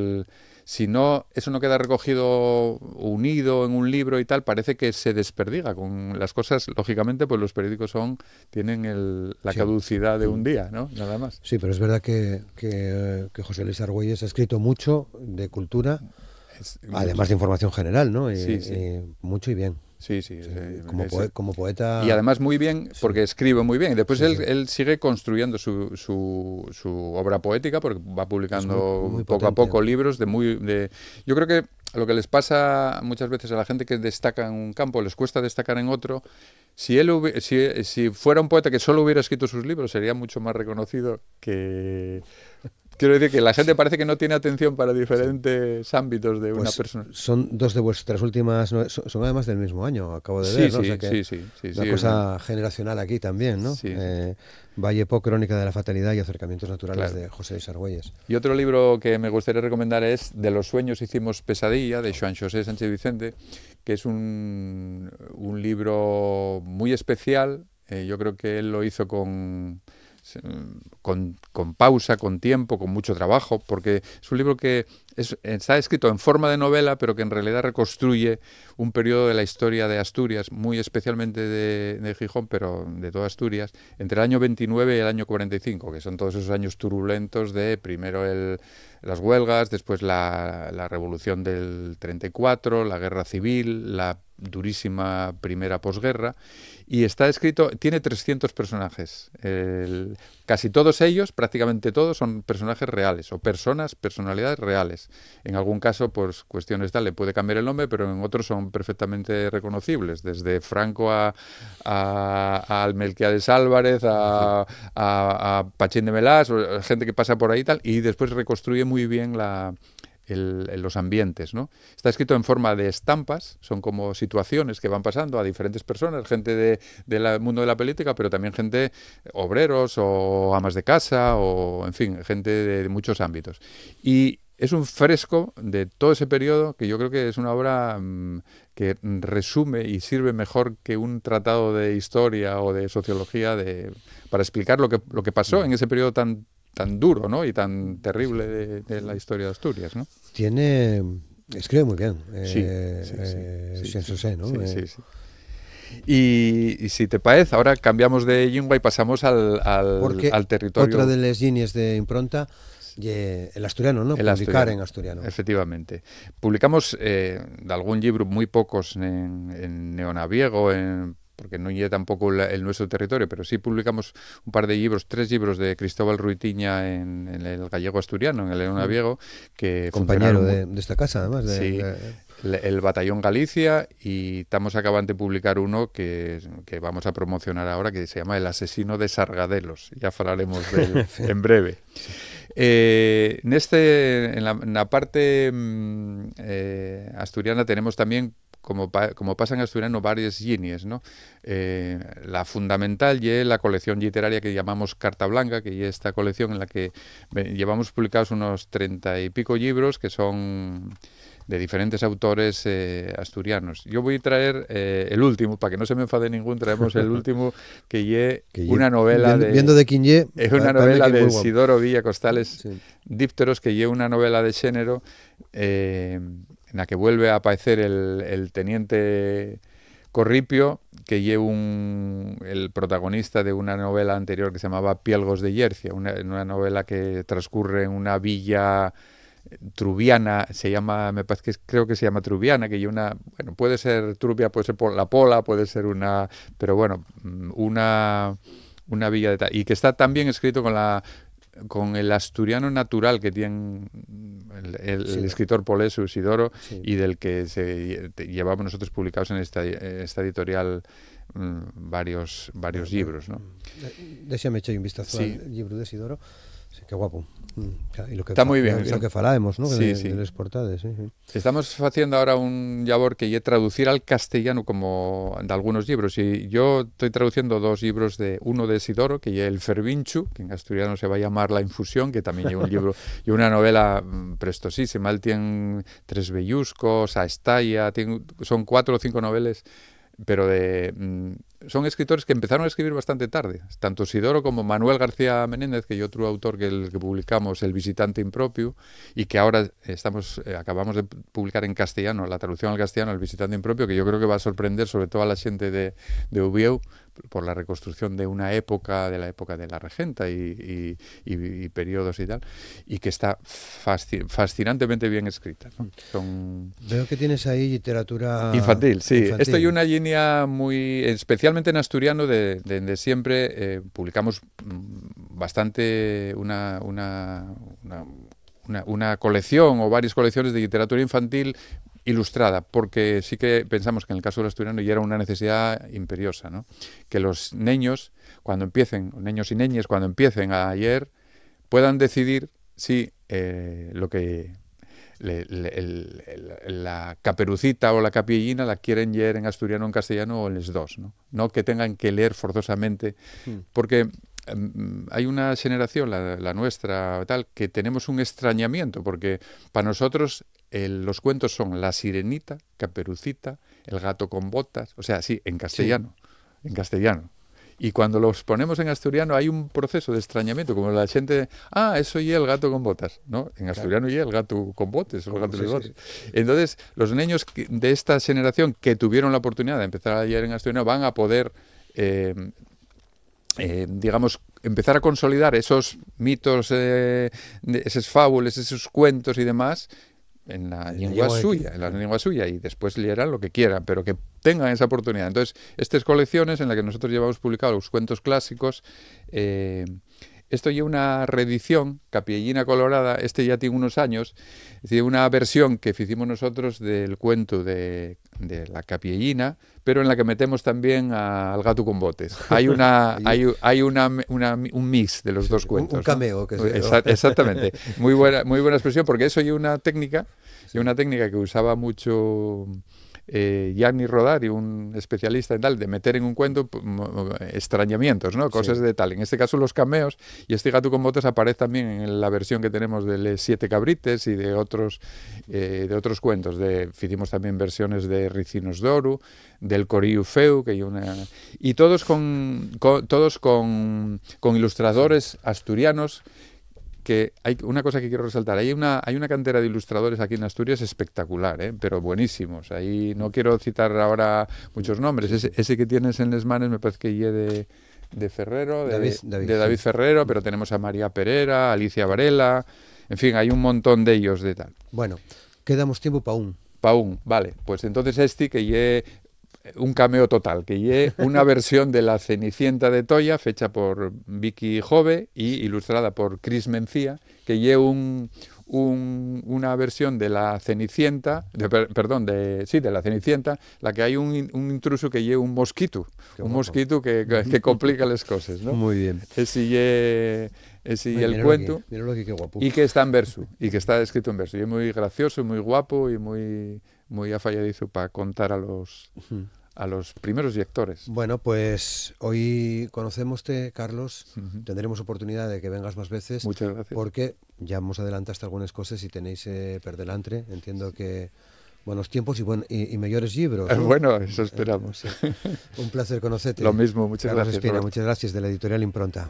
si no, eso no queda recogido, unido en un libro y tal, parece que se desperdiga con las cosas. Lógicamente, pues los periódicos tienen la caducidad de un día, ¿no? Nada más. Sí, pero es verdad que José Luis Argüelles ha escrito mucho de cultura, además de información general, ¿no? Mucho y bien. Sí. Como poeta. Y además muy bien, porque escribe muy bien. Y después él sigue construyendo su obra poética, porque va publicando muy poco a poco libros yo creo que lo que les pasa muchas veces a la gente que destaca en un campo, les cuesta destacar en otro. Si fuera un poeta que solo hubiera escrito sus libros, sería mucho más reconocido que Quiero decir que la gente parece que no tiene atención para diferentes ámbitos de una Pues persona. son dos de vuestras últimas, son además del mismo año, acabo de ver, ¿no? O sea que sí. una cosa generacional aquí también, ¿no? Sí. Vallepo, Crónica de la Fatalidad y Acercamientos Naturales, Claro. de José Luis Argüelles. Y otro libro que me gustaría recomendar es De los sueños hicimos pesadilla, de Joan José Sánchez Vicente, que es un libro muy especial. Yo creo que él lo hizo con pausa, con tiempo, con mucho trabajo, porque es un libro que está escrito en forma de novela, pero que en realidad reconstruye un periodo de la historia de Asturias, muy especialmente de Gijón, pero de toda Asturias, entre el año 29 y el año 45, que son todos esos años turbulentos de primero las huelgas, después la revolución del 34, la guerra civil, la durísima primera posguerra, y está escrito, tiene 300 personajes, casi todos ellos, prácticamente todos, son personajes reales, o personalidades reales. En algún caso, pues cuestiones tal, le puede cambiar el nombre, pero en otros son perfectamente reconocibles, desde Franco a Melquiades Álvarez, a Pachín de Melás, gente que pasa por ahí y tal, y después reconstruye muy bien los ambientes, ¿no? Está escrito en forma de estampas, son como situaciones que van pasando a diferentes personas, gente del mundo de la política, pero también gente, obreros o amas de casa, o en fin, gente de muchos ámbitos. Y es un fresco de todo ese periodo que yo creo que es una obra que resume y sirve mejor que un tratado de historia o de sociología para explicar lo que pasó en ese periodo tan duro, ¿no? Y tan terrible de la historia de Asturias, ¿no? Escribe muy bien. Sí. ¿no? Sí. Y si te parece, ahora cambiamos de lengua y pasamos al territorio. Otra de las líneas de impronta, el asturiano, ¿no? Publicar en asturiano. Efectivamente. Publicamos de algún libro, muy pocos en neonaviego, porque no lleva tampoco el nuestro territorio, pero sí publicamos un par de libros, 3 libros de Cristóbal Ruitiña en el gallego asturiano, en el neonaviego, que compañero de esta casa, además. El Batallón Galicia, y estamos acabando de publicar uno que vamos a promocionar ahora, que se llama El asesino de Sargadelos. Ya hablaremos de él en breve. En la parte asturiana tenemos también, como pasa en asturiano, varias líneas, ¿no? La fundamental es la colección literaria que llamamos Carta Blanca, que es esta colección en la que llevamos publicados unos 30 y pico libros que son de diferentes autores asturianos. Yo voy a traer el último, para que no se me enfade ningún, traemos el último, que es una novela viendo de quién es una novela de Isidoro Villa Costales, Dípteros, que es una novela de género en la que vuelve a aparecer el teniente Corripio, que es el protagonista de una novela anterior que se llamaba Pielgos de Llercia, una novela que transcurre en una villa trubiana, creo que se llama Trubiana, que puede ser Trubia, puede ser por la Pola, puede ser una villa de tal, y que está también escrito con el asturiano natural que tiene el escritor poleso Isidoro, y del que llevamos nosotros publicados en esta editorial varios libros, ¿no? Déxame echar un vistazo al libro de Isidoro. Sí, qué guapo. Y lo que está muy bien. Lo que falábamos, ¿no? Sí. De las portadas. Sí. Estamos haciendo ahora un labor que es traducir al castellano como de algunos libros, y yo estoy traduciendo 2 libros, uno de Isidoro, que es El Fervinchu, que en asturiano se va a llamar La Infusión, que también es un libro y una novela prestosísima. Él tiene 3 belluscos, a Estalla, son 4 o 5 novelas, pero son escritores que empezaron a escribir bastante tarde, tanto Isidoro como Manuel García Menéndez, que hay otro autor que publicamos, El Visitante Impropio, y que ahora acabamos de publicar en castellano, la traducción al castellano, El Visitante Impropio, que yo creo que va a sorprender sobre todo a la gente de Ubieu, por la reconstrucción de una época, de la época de la regenta y periodos y tal, y que está fascinantemente bien escrita, ¿no? Veo que tienes ahí literatura infantil, sí. Esto es una línea muy, especialmente en asturiano, de siempre. Publicamos bastante una colección o varias colecciones de literatura infantil ilustrada, porque sí que pensamos que en el caso del asturiano ya era una necesidad imperiosa, ¿no? Que los niños y niñas, cuando empiecen a leer, puedan decidir si lo que la Caperucita o la Capiellina la quieren leer en asturiano o en castellano o en los dos, no que tengan que leer forzosamente, porque hay una generación, la nuestra, tal, que tenemos un extrañamiento, porque para nosotros los cuentos son La Sirenita, Caperucita, El gato con botas, o sea, sí, en castellano, en castellano. Y cuando los ponemos en asturiano hay un proceso de extrañamiento, como la gente, eso y el gato con botas, ¿no? En asturiano y el gato con botes, o el gato de botes. Entonces, los niños de esta generación que tuvieron la oportunidad de empezar a leer en asturiano van a poder, digamos, empezar a consolidar esos mitos, esas fábulas, esos cuentos y demás, en la lengua suya, y después leerán lo que quieran, pero que tengan esa oportunidad. Entonces, estas colecciones en las que nosotros llevamos publicados los cuentos clásicos, esto lleva una reedición, Capiellina Colorada, ya tiene unos años, es decir, una versión que hicimos nosotros del cuento de la Capiellina, pero en la que metemos también al gato con botes. Hay un mix de los dos cuentos. Un cameo, ¿no? Que Exactamente. Muy buena expresión, porque eso lleva una técnica, que usaba mucho Gianni Rodari, un especialista en tal, de meter en un cuento extrañamiamientos, ¿no? Cosas de tal. En este caso los cameos, y este gato con botas aparece también en la versión que tenemos de Les Siete Cabrites y de otros cuentos. Hicimos también versiones de Ricinos d'Oro, del Coriu Feu, que hay y todos con ilustradores asturianos. Que hay una cosa que quiero resaltar, hay una cantera de ilustradores aquí en Asturias espectacular, pero buenísimos. Ahí no quiero citar ahora muchos nombres. Ese que tienes en Les Manes me parece que de Ferrero, de David Ferrero, pero tenemos a María Pereira, Alicia Varela, en fin, hay un montón de ellos de tal. Bueno, quedamos tiempo para un. Vale, pues entonces que un cameo total, que una versión de La Cenicienta de Toya, fecha por Vicky Jove y ilustrada por Chris Mencía, que una versión de La Cenicienta, de La Cenicienta, la que hay un intruso que lleva un mosquito, mosquito que complica las cosas, ¿no? Muy bien. Ese el cuento, míralo aquí, qué guapo. Y que está en verso, y que está escrito en verso, y es muy gracioso, muy guapo y muy afalladizo para contar a los primeros lectores. Bueno, pues hoy conocémoste, Carlos. Tendremos oportunidad de que vengas más veces. Muchas gracias. Porque ya hemos adelantaste algunas cosas y tenéis per delante. Entiendo que buenos tiempos y mejores libros, ¿no? Bueno, eso esperamos. Sí. Un placer conocerte. Lo mismo, muchas Carlos gracias. Espina, muchas gracias, de la editorial Impronta.